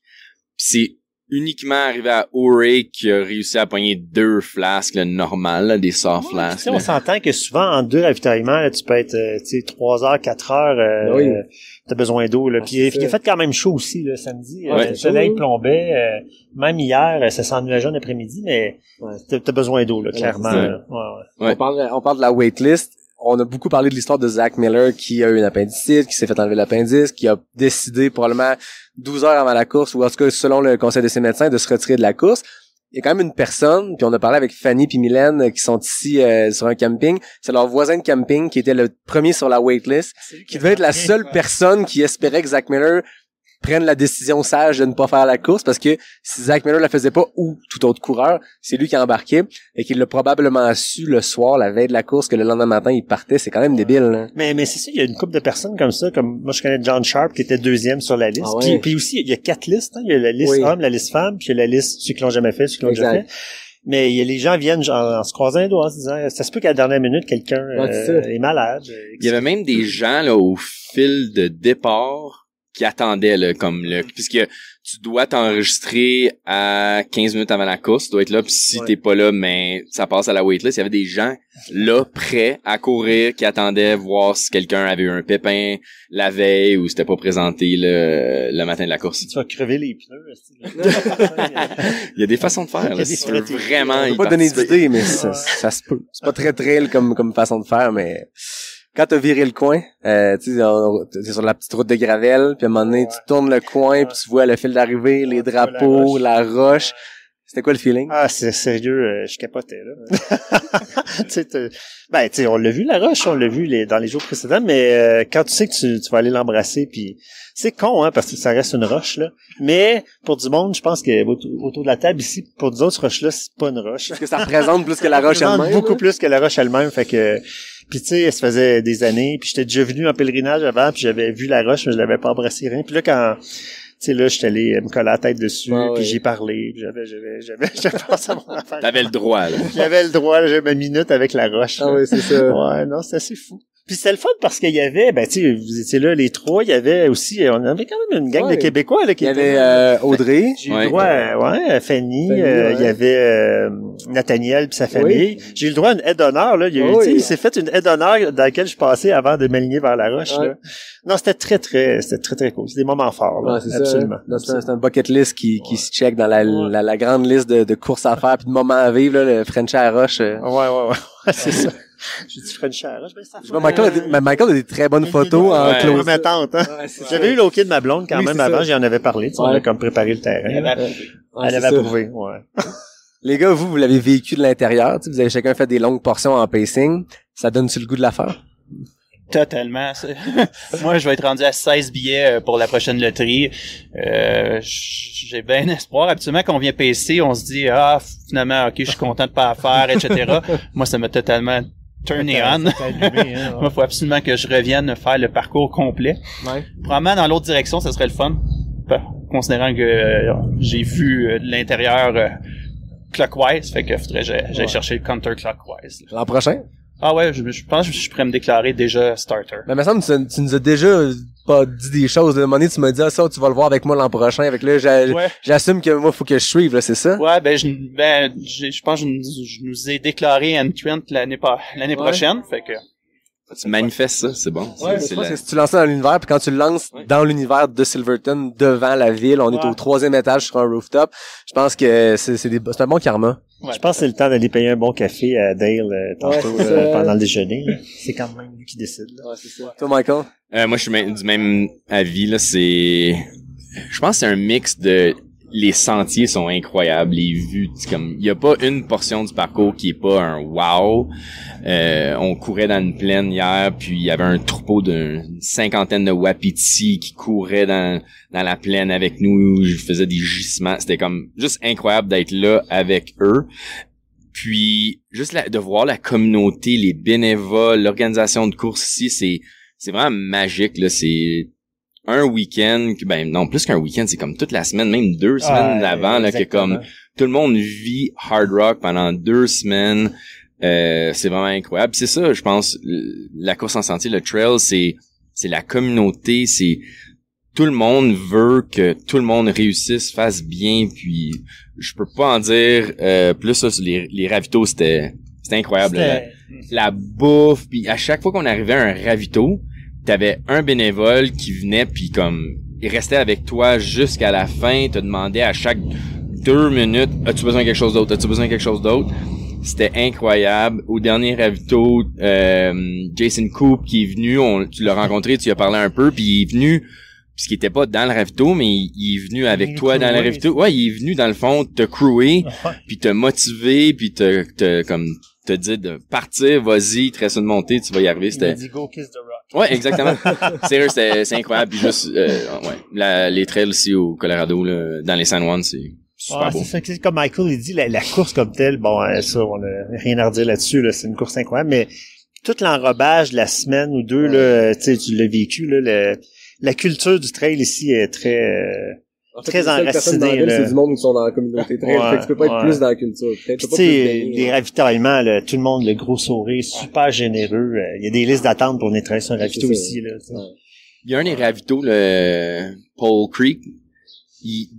c'est uniquement arrivé à Ouray qui a réussi à pogner 2 flasques là, normales, là, des soft flasques. Tu sais, on s'entend que souvent, en 2 ravitaillements, là, tu peux être, 3 heures, 4 heures, Oui. t'as besoin d'eau, là. Ah, Puis c'est il a ça. fait quand même chaud aussi, là, samedi. Ouais, Le c'est soleil chaud, plombait, même hier, ça s'ennuageait en après-midi, mais Ouais. t'as besoin d'eau, là, clairement. c'est ça. Là. Ouais. Ouais. On parle de la waitlist. On a beaucoup parlé de l'histoire de Zach Miller qui a eu une appendicite, qui s'est fait enlever l'appendice, qui a décidé probablement 12 heures avant la course, ou en tout cas selon le conseil de ses médecins, de se retirer de la course. Il y a quand même une personne, puis on a parlé avec Fanny puis Mylène qui sont ici sur un camping. C'est leur voisin de camping qui était le premier sur la waitlist, qui devait être la seule personne qui espérait que Zach Miller prenne la décision sage de ne pas faire la course, parce que si Zach Miller la faisait pas, ou tout autre coureur, c'est lui qui embarquait, et qu'il l'a probablement su le soir, la veille de la course, que le lendemain matin, il partait. C'est quand même débile, là. Mais c'est ça, il y a une couple de personnes comme ça, comme moi je connais John Sharp qui était 2e sur la liste. Ah ouais. Puis aussi, il y a 4 listes, hein. Il y a la liste Oui. homme, la liste femme, puis il y a la liste ceux qui l'ont jamais fait, ceux qui l'ont déjà fait. Exact. Mais les gens viennent genre, en se croisant les doigts en se disant ça se peut qu'à la dernière minute quelqu'un Ouais, c'est ça. est malade. Il y avait même des gens là au fil de départ qui attendaient là, puisque tu dois t'enregistrer à 15 minutes avant la course, tu dois être là, puis si Ouais. t'es pas là, mais ça passe à la waitlist. Il y avait des gens là prêts à courir qui attendaient voir si quelqu'un avait eu un pépin la veille ou s'était pas présenté le matin de la course. Tu vas crever les pneus. Il y a des façons de faire Il y a là, des si tu veux stratégies. vraiment On y peut pas donner participer. d'idées, mais ça se peut. C'est pas très trail comme façon de faire, mais quand t'as viré le coin, tu sais, t'es sur la petite route de Gravel, puis à un moment donné, Ouais. tu tournes le coin, puis tu vois le fil d'arrivée, les drapeaux, la roche. C'était quoi le feeling? Ah, c'est sérieux, je capotais, là. Tu sais, tu sais, on l'a vu, la roche, on l'a vu dans les jours précédents, mais quand tu sais que tu vas aller l'embrasser, puis c'est con, hein, parce que ça reste une roche, là. Mais, pour du monde, je pense que autour de la table ici, pour des autres roches-là, c'est pas une roche. Parce que ça représente plus que la roche représente elle-même. beaucoup là. plus que la roche elle-même, fait que... Puis tu sais, ça faisait des années, puis j'étais déjà venu en pèlerinage avant, puis j'avais vu la roche, mais je l'avais pas embrassé rien. Puis là, quand... Tu sais, là, j'étais allé me coller la tête dessus, Ah ouais. puis j'ai parlé, puis j'avais pensé à mon affaire. T'avais le droit là. J'avais le droit, là, j'avais ma minute avec la roche. Ah là. oui, c'est ça. Ouais, non, c'est assez fou. Puis c'était le fun parce qu'il y avait, ben tu sais, vous étiez là les trois, il y avait aussi, on avait quand même une gang Ouais. de Québécois là qui Il y était avait Audrey. j'ai eu Ouais. le droit à Fanny, Fanny, il y ouais. avait Nathaniel puis sa famille. J'ai eu le droit à une aide d'honneur là, il y a eu, Oui. tu sais, il s'est fait une aide d'honneur dans laquelle je passais avant de m'aligner vers la roche Ouais. là. Non, c'était très cool, c'est des moments forts là, Ouais, c'est absolument. ça. Hein. C'est un bucket list qui se check dans la grande liste de courses à faire puis de moments à vivre, là, le French à la roche. Ouais, c'est ça. J'ai dit French à la roche, ben ça. Je vois, Michael a des très bonnes photos en Ouais. close. promettantes, hein. Ouais, c'est J'avais eu l'ok de ma blonde quand Oui, même c'est avant, ça. j'y en avais parlé, tu sais, on Ouais. a comme préparé le terrain. Ouais, Elle c'est avait ça. approuvé, ouais. Les gars, vous l'avez vécu de l'intérieur, vous avez chacun fait des longues portions en pacing. Ça donne-tu le goût de la faire? Totalement. Moi, je vais être rendu à 16 billets pour la prochaine loterie. J'ai bien espoir. Habituellement, quand on vient PC, on se dit, finalement, ok, je suis content de pas la faire, etc. Moi, ça m'a totalement turné on. Moi, faut absolument que je revienne faire le parcours complet. Ouais. Probablement, dans l'autre direction, ça serait le fun. Considérant que j'ai vu de l'intérieur clockwise, fait que faudrait que j'aille chercher le counter-clockwise. L'an prochain? Ah ouais, je pense que je suis prêt à me déclarer déjà starter. Mais il me semble que tu nous as déjà pas dit des choses. De un moment donné, tu m'as dit, ça, tu vas le voir avec moi l'an prochain. Avec là, j'assume que moi, faut que je suive, là, c'est ça? Ouais, je pense que je nous ai déclaré entrant l'année prochaine, fait que... Tu manifestes ça, c'est bon. Ouais, c'est que si tu lances ça dans l'univers, puis quand tu le lances dans l'univers de Silverton, devant la ville, on est au 3e étage sur un rooftop, je pense que c'est un bon karma. Ouais, je pense que c'est le temps d'aller payer un bon café à Dale tantôt pendant le déjeuner. Là. C'est quand même lui qui décide. Là. Ouais, c'est ça. Toi, Michael? Moi, je suis du même avis, là. Je pense que c'est un mix de... Les sentiers sont incroyables, les vues, comme il y a pas une portion du parcours qui est pas un wow. On courait dans une plaine hier, puis il y avait un troupeau d'une 50aine de wapitis qui couraient dans la plaine avec nous. Je faisais des gisements, c'était comme juste incroyable d'être là avec eux. Puis juste de voir la communauté, les bénévoles, l'organisation de course ici, c'est vraiment magique là. C'est un week-end, non, plus qu'un week-end, c'est comme toute la semaine, même 2 semaines d'avant, là, que comme tout le monde vit Hard Rock pendant 2 semaines. C'est vraiment incroyable. C'est ça, je pense, la course en sentier, le trail, c'est la communauté, c'est tout le monde veut que tout le monde réussisse, fasse bien, puis je peux pas en dire plus ça sur les ravitaux, c'était incroyable. La bouffe, puis à chaque fois qu'on arrivait à un ravito, t'avais un bénévole qui venait puis comme il restait avec toi jusqu'à la fin, te demandait à chaque 2 minutes, as-tu besoin de quelque chose d'autre? As-tu besoin de quelque chose d'autre? C'était incroyable. Au dernier ravito, Jason Coop qui est venu, tu l'as rencontré, tu lui as parlé un peu, puis il est venu, puisqu'il était pas dans le ravito, mais il est venu avec toi dans le ravito. Ouais, il est venu dans le fond te crewer, puis te motiver, puis te dire de partir, vas-y, il te reste une montée, tu vas y arriver. Il m'a dit go kiss the rock. Ouais, exactement. Sérieux, c'est incroyable. Puis juste, les trails ici au Colorado, là, dans les San Juan, c'est super beau. C'est ça, comme Michael il dit, la course comme telle, bon, ça, on a rien à redire là-dessus, là, c'est une course incroyable, mais tout l'enrobage de la semaine ou deux, là, tu sais, tu l'as vécu, là, la culture du trail ici est très enracinée, là. C'est du monde qui sont dans la communauté trail, fait que tu peux pas être plus dans la culture. Tu sais, les ravitaillements, là, tout le monde, le gros sourire, super généreux. Il y a des listes d'attente pour venir travailler sur un ravito ici, là. Il y a un des ravitaux, le Pole Creek.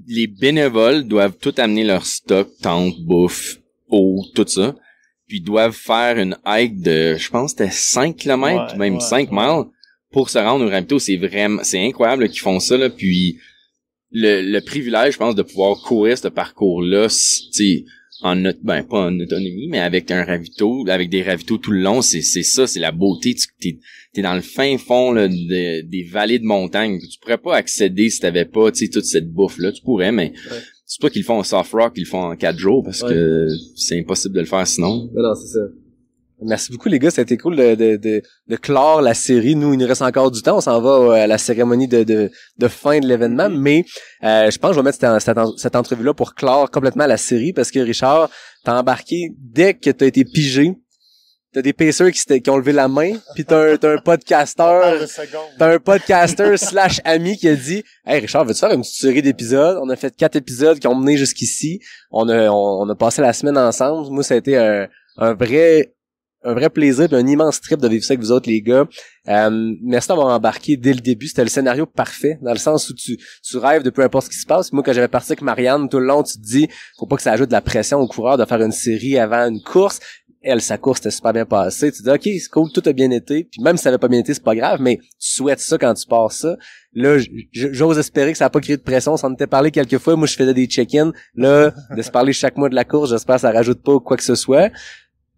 Les bénévoles doivent tout amener leur stock, tente, bouffe, eau, tout ça. Puis ils doivent faire une hike de, je pense, c'était 5 km, même 5 miles pour se rendre au ravito. C'est incroyable là, qu'ils font ça, là. Puis le privilège, je pense, de pouvoir courir ce parcours-là, tu sais, pas en autonomie, mais avec un ravito, avec des ravitaux tout le long, c'est ça, c'est la beauté. T'es dans le fin fond là, des vallées de montagne. Tu pourrais pas accéder si t'avais pas, tu sais, toute cette bouffe-là. Tu pourrais, mais c'est pas qu'ils le font en soft rock, ils le font en 4 jours parce que c'est impossible de le faire sinon. Non, c'est ça. Merci beaucoup les gars, ça a été cool de clore la série. Nous, il nous reste encore du temps, on s'en va à la cérémonie de fin de l'événement, mais je pense que je vais mettre cette entrevue-là pour clore complètement la série parce que Richard, t'as embarqué dès que t'as été pigé. T'as des pacers qui ont levé la main, puis t'as un podcasteur, / ami qui a dit « Hey Richard, veux-tu faire une petite série d'épisodes? » On a fait 4 épisodes qui ont mené jusqu'ici. On a passé la semaine ensemble. Moi, ça a été un vrai plaisir et un immense trip de vivre ça avec vous autres les gars. Merci d'avoir embarqué dès le début. C'était le scénario parfait dans le sens où tu rêves de peu importe ce qui se passe. Moi, quand j'avais parti avec Marianne tout le long, tu te dis faut pas que ça ajoute de la pression au coureur de faire une série avant une course. Elle, sa course était super bien passée. Tu te dis ok, c'est cool, tout a bien été. Puis même si ça n'avait pas bien été, c'est pas grave, mais tu souhaites ça quand tu pars ça. Là, j'ose espérer que ça n'a pas créé de pression. On s'en était parlé quelques fois. Moi, je faisais des check-ins. Là, de se parler chaque mois de la course, j'espère que ça rajoute pas quoi que ce soit.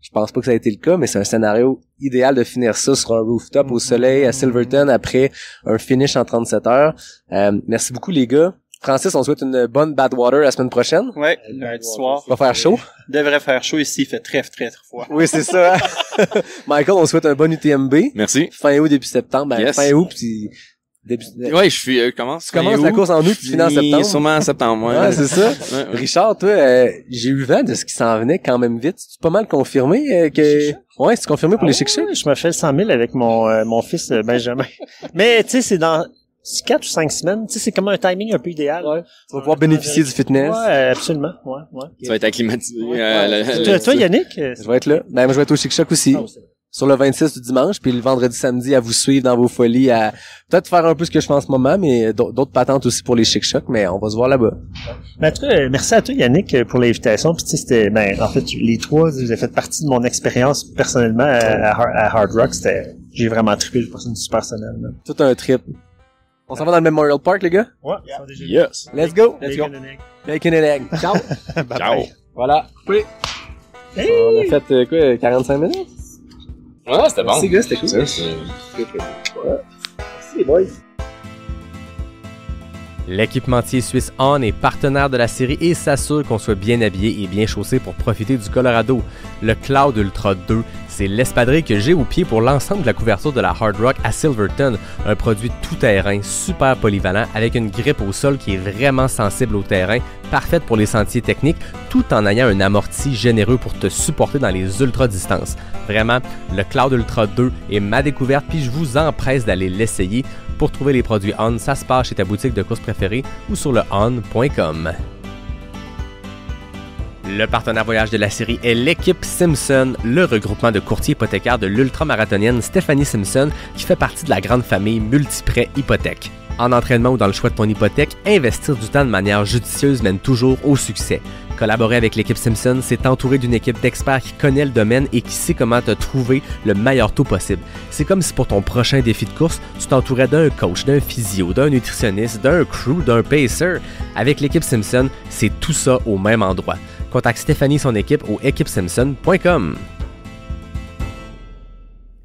Je pense pas que ça a été le cas, mais c'est un scénario idéal de finir ça sur un rooftop au soleil à Silverton après un finish en 37 heures. Merci beaucoup les gars. Francis, on souhaite une bonne Badwater la semaine prochaine. Ouais, lundi soir. Va faire chaud. Devrait faire chaud ici, il fait très froid. Oui, c'est ça. Michael, on souhaite un bon UTMB. Merci. Fin août, début septembre. Ben, Yes. fin août, puis début... Ouais, je commence. Tu commences la course en août, tu finis en septembre. Sûrement en septembre, ouais. Ouais, c'est ça. Ouais. Richard, toi, j'ai eu vent de ce qui s'en venait quand même vite. Tu pas mal confirmé que... Ouais, c'est confirmé pour les chic-chics? Je me fais le 100 000 avec mon fils Benjamin. Mais, tu sais, c'est dans 4 ou 5 semaines. Tu sais, c'est comme un timing un peu idéal. Ouais. Tu vas pouvoir bénéficier du fitness. Ouais, absolument. Ouais. Tu vas être acclimatisé. Toi, Yannick? Je vais être là. Ben, moi, je vais être au Chic-Choc aussi. Sur le 26 du dimanche, puis le vendredi samedi à vous suivre dans vos folies, à peut-être faire un peu ce que je fais en ce moment, mais d'autres patentes aussi pour les Chic-Chocs, mais on va se voir là-bas. Ben, en tout cas, merci à toi, Yannick, pour l'invitation. Puis, tu sais, c'était, en fait, les trois, vous avez fait partie de mon expérience personnellement à Hard Rock. J'ai vraiment trippé, j'ai passé une super semaine. Là. Tout un trip. On s'en va dans le Memorial Park, les gars? Ouais. Yes. Let's go. Bacon and egg. Ciao. Ciao. Voilà. Oui. Hey. On a fait, quoi, 45 minutes? Ouais, c'était bon. Merci, gars, c'était cool. Merci. Merci, les boys. L'équipementier suisse On est partenaire de la série et s'assure qu'on soit bien habillé et bien chaussé pour profiter du Colorado. Le Cloud Ultra 2, c'est l'espadrille que j'ai au pied pour l'ensemble de la couverture de la Hard Rock à Silverton, un produit tout-terrain super polyvalent avec une grippe au sol qui est vraiment sensible au terrain, parfaite pour les sentiers techniques, tout en ayant un amorti généreux pour te supporter dans les ultra-distances. Vraiment, le Cloud Ultra 2 est ma découverte puis je vous empresse d'aller l'essayer. Pour trouver les produits On, ça se passe chez ta boutique de course préférée ou sur le on.com. Le partenaire voyage de la série est l'équipe Simpson, le regroupement de courtiers hypothécaires de l'ultramarathonienne Stephanie Simpson qui fait partie de la grande famille Multiprêt Hypothèque. En entraînement ou dans le choix de ton hypothèque, investir du temps de manière judicieuse mène toujours au succès. Collaborer avec l'équipe Simpson, c'est t'entourer d'une équipe d'experts qui connaît le domaine et qui sait comment te trouver le meilleur taux possible. C'est comme si pour ton prochain défi de course, tu t'entourais d'un coach, d'un physio, d'un nutritionniste, d'un crew, d'un pacer. Avec l'équipe Simpson, c'est tout ça au même endroit. Contacte Stéphanie et son équipe au équipesimpson.com.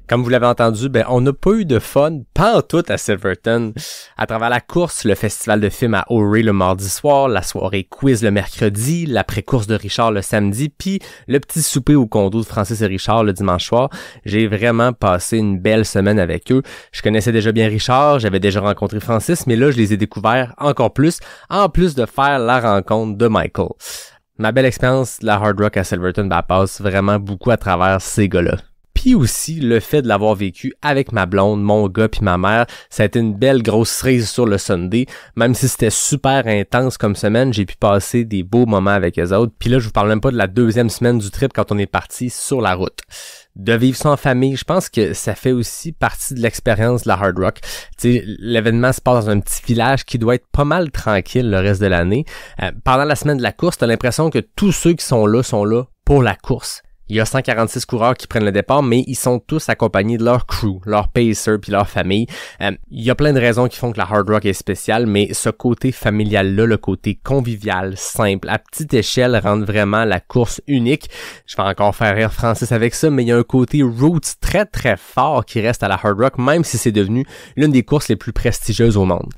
Comme vous l'avez entendu, on n'a pas eu de fun pantoute à Silverton. À travers la course, le festival de films à O'Reilly le mardi soir, la soirée quiz le mercredi, l'après-course de Richard le samedi, puis le petit souper au condo de Francis et Richard le dimanche soir. J'ai vraiment passé une belle semaine avec eux. Je connaissais déjà bien Richard, j'avais déjà rencontré Francis, mais là, je les ai découverts encore plus, en plus de faire la rencontre de Michael. Ma belle expérience de la Hard Rock à Silverton passe vraiment beaucoup à travers ces gars-là. Puis aussi, le fait de l'avoir vécu avec ma blonde, mon gars puis ma mère, ça a été une belle grosse cerise sur le Sunday. Même si c'était super intense comme semaine, j'ai pu passer des beaux moments avec eux autres. Puis là, je vous parle même pas de la deuxième semaine du trip quand on est parti sur la route. De vivre ça en famille, je pense que ça fait aussi partie de l'expérience de la Hard Rock. Tu sais, l'événement se passe dans un petit village qui doit être pas mal tranquille le reste de l'année. Pendant la semaine de la course, t'as l'impression que tous ceux qui sont là pour la course. Il y a 146 coureurs qui prennent le départ, mais ils sont tous accompagnés de leur crew, leur pacer puis leur famille. Il y a plein de raisons qui font que la Hard Rock est spéciale, mais ce côté familial-là, le côté convivial, simple, à petite échelle, rend vraiment la course unique. Je vais encore faire rire Francis avec ça, mais il y a un côté roots très très fort qui reste à la Hard Rock, même si c'est devenu l'une des courses les plus prestigieuses au monde.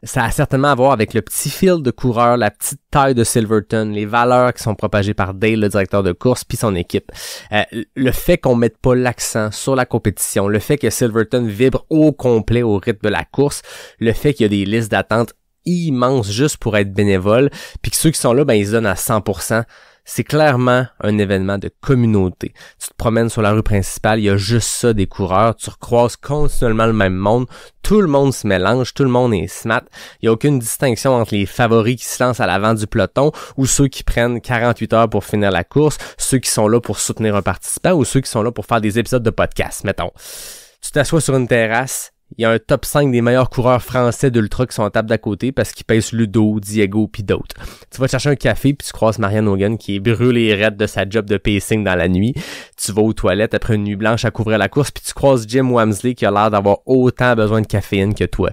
Ça a certainement à voir avec le petit field de coureurs, la petite taille de Silverton, les valeurs qui sont propagées par Dale, le directeur de course, puis son équipe. Le fait qu'on mette pas l'accent sur la compétition, le fait que Silverton vibre au complet au rythme de la course, le fait qu'il y a des listes d'attente immenses juste pour être bénévoles, puis que ceux qui sont là, ils se donnent à 100%. C'est clairement un événement de communauté. Tu te promènes sur la rue principale, il y a juste ça des coureurs, tu recroises continuellement le même monde, tout le monde se mélange, tout le monde est smart. Il n'y a aucune distinction entre les favoris qui se lancent à l'avant du peloton ou ceux qui prennent 48 heures pour finir la course, ceux qui sont là pour soutenir un participant ou ceux qui sont là pour faire des épisodes de podcast, mettons. Tu t'assois sur une terrasse, il y a un top 5 des meilleurs coureurs français d'ultra qui sont à table d'à côté parce qu'ils pèsent Ludo, Diego pis d'autres. Tu vas te chercher un café puis tu croises Marianne Hogan qui est brûlée raide de sa job de pacing dans la nuit. Tu vas aux toilettes après une nuit blanche à couvrir la course puis tu croises Jim Wamsley qui a l'air d'avoir autant besoin de caféine que toi.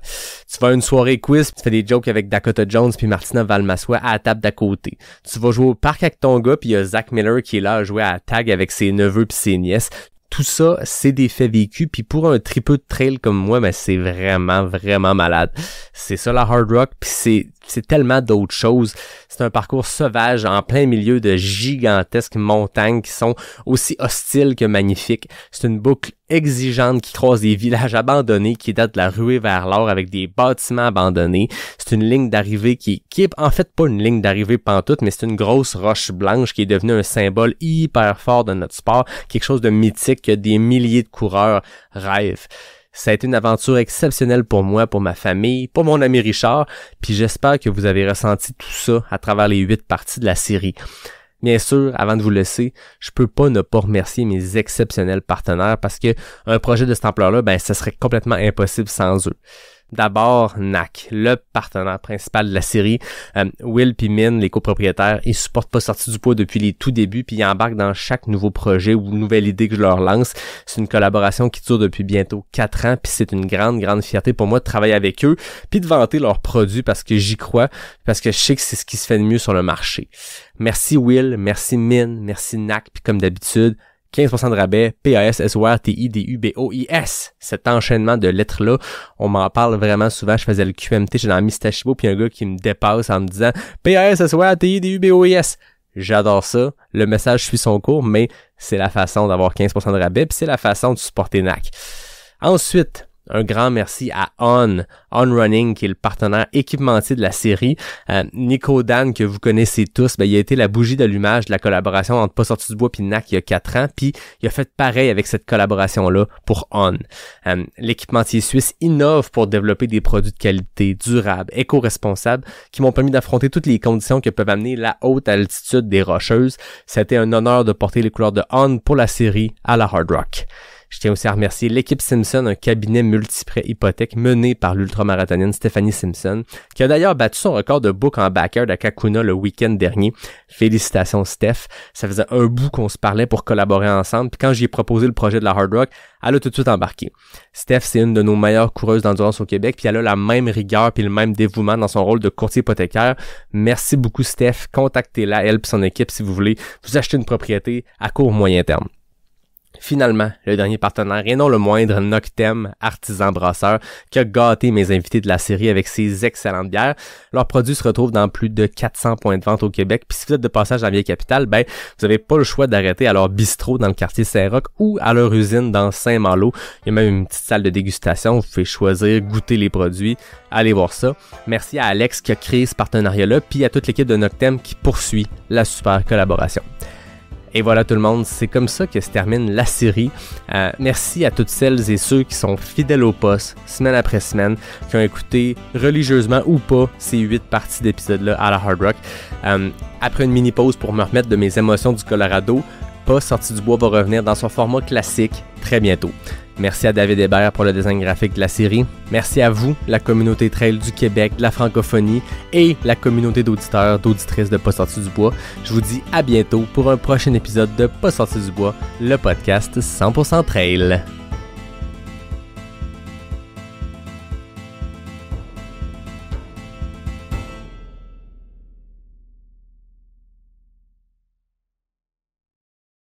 Tu vas à une soirée quiz puis tu fais des jokes avec Dakota Jones puis Martina Valmassois à la table d'à côté. Tu vas jouer au parc avec ton gars puis il y a Zach Miller qui est là à jouer à la tag avec ses neveux puis ses nièces. tout ça, c'est des faits vécus, puis pour un tripeux de trail comme moi, ben c'est vraiment, vraiment malade. C'est ça la Hard Rock, puis c'est tellement d'autres choses. C'est un parcours sauvage en plein milieu de gigantesques montagnes qui sont aussi hostiles que magnifiques. C'est une boucle exigeante qui croise des villages abandonnés qui datent de la ruée vers l'or avec des bâtiments abandonnés. C'est une ligne d'arrivée qui est en fait pas une ligne d'arrivée pantoute, mais c'est une grosse roche blanche qui est devenue un symbole hyper fort de notre sport, quelque chose de mythique que des milliers de coureurs rêvent. Ça a été une aventure exceptionnelle pour moi, pour ma famille, pour mon ami Richard, puis j'espère que vous avez ressenti tout ça à travers les 8 parties de la série. Bien sûr, avant de vous laisser, je peux pas ne pas remercier mes exceptionnels partenaires parce que un projet de cette ampleur-là, ben, ça serait complètement impossible sans eux. D'abord, NAC, le partenaire principal de la série. Will puis Min, les copropriétaires, ils supportent pas sortir du poids depuis les tout débuts puis ils embarquent dans chaque nouveau projet ou nouvelle idée que je leur lance. C'est une collaboration qui dure depuis bientôt 4 ans puis c'est une grande, grande fierté pour moi de travailler avec eux puis de vanter leurs produits parce que j'y crois, parce que je sais que c'est ce qui se fait de mieux sur le marché. Merci Will, merci Min, merci NAC puis comme d'habitude, 15% de rabais, PASSORTIDUBOIS. Cet enchaînement de lettres-là, on m'en parle vraiment souvent. Je faisais le QMT, j'étais dans Mistachibo, puis un gars qui me dépasse en me disant PASSORTIDUBOIS. J'adore ça. Le message suit son cours, mais c'est la façon d'avoir 15% de rabais, puis c'est la façon de supporter NAC. Ensuite, un grand merci à On Running, qui est le partenaire équipementier de la série. Nico Dan, que vous connaissez tous, ben, il a été la bougie d'allumage de la collaboration entre Pas sorti du bois puis NAC il y a 4 ans, puis il a fait pareil avec cette collaboration-là pour On. L'équipementier suisse innove pour développer des produits de qualité, durables, éco-responsables, qui m'ont permis d'affronter toutes les conditions que peuvent amener la haute altitude des Rocheuses. C'était un honneur de porter les couleurs de On pour la série à la Hard Rock. Je tiens aussi à remercier l'équipe Simpson, un cabinet multiprêt hypothèque mené par l'ultramarathonienne Stephanie Simpson, qui a d'ailleurs battu son record de book en backyard à Kakuna le week-end dernier. Félicitations Steph, ça faisait un bout qu'on se parlait pour collaborer ensemble, puis quand j'y ai proposé le projet de la Hard Rock, elle a tout de suite embarqué. Steph, c'est une de nos meilleures coureuses d'endurance au Québec, puis elle a la même rigueur puis le même dévouement dans son rôle de courtier hypothécaire. Merci beaucoup Steph, contactez-la, elle et son équipe si vous voulez vous acheter une propriété à court moyen terme. Finalement, le dernier partenaire, et non le moindre, Noctem, artisan brasseur, qui a gâté mes invités de la série avec ses excellentes bières. Leurs produits se retrouvent dans plus de 400 points de vente au Québec. Puis si vous êtes de passage dans la vieille capitale, ben vous avez pas le choix d'arrêter à leur bistrot dans le quartier Saint-Roch ou à leur usine dans Saint-Malo. Il y a même une petite salle de dégustation. Vous pouvez choisir, goûter les produits. Allez voir ça. Merci à Alex qui a créé ce partenariat-là, puis à toute l'équipe de Noctem qui poursuit la super collaboration. Et voilà tout le monde, c'est comme ça que se termine la série. Merci à toutes celles et ceux qui sont fidèles au poste, semaine après semaine, qui ont écouté religieusement ou pas ces 8 parties d'épisodes-là à la Hard Rock. Après une mini-pause pour me remettre de mes émotions du Colorado, Pas sorti du bois va revenir dans son format classique très bientôt. Merci à David Hébert pour le design graphique de la série. Merci à vous, la communauté trail du Québec, de la francophonie et la communauté d'auditeurs, d'auditrices de Pas sorti du bois. Je vous dis à bientôt pour un prochain épisode de Pas sorti du bois, le podcast 100% trail.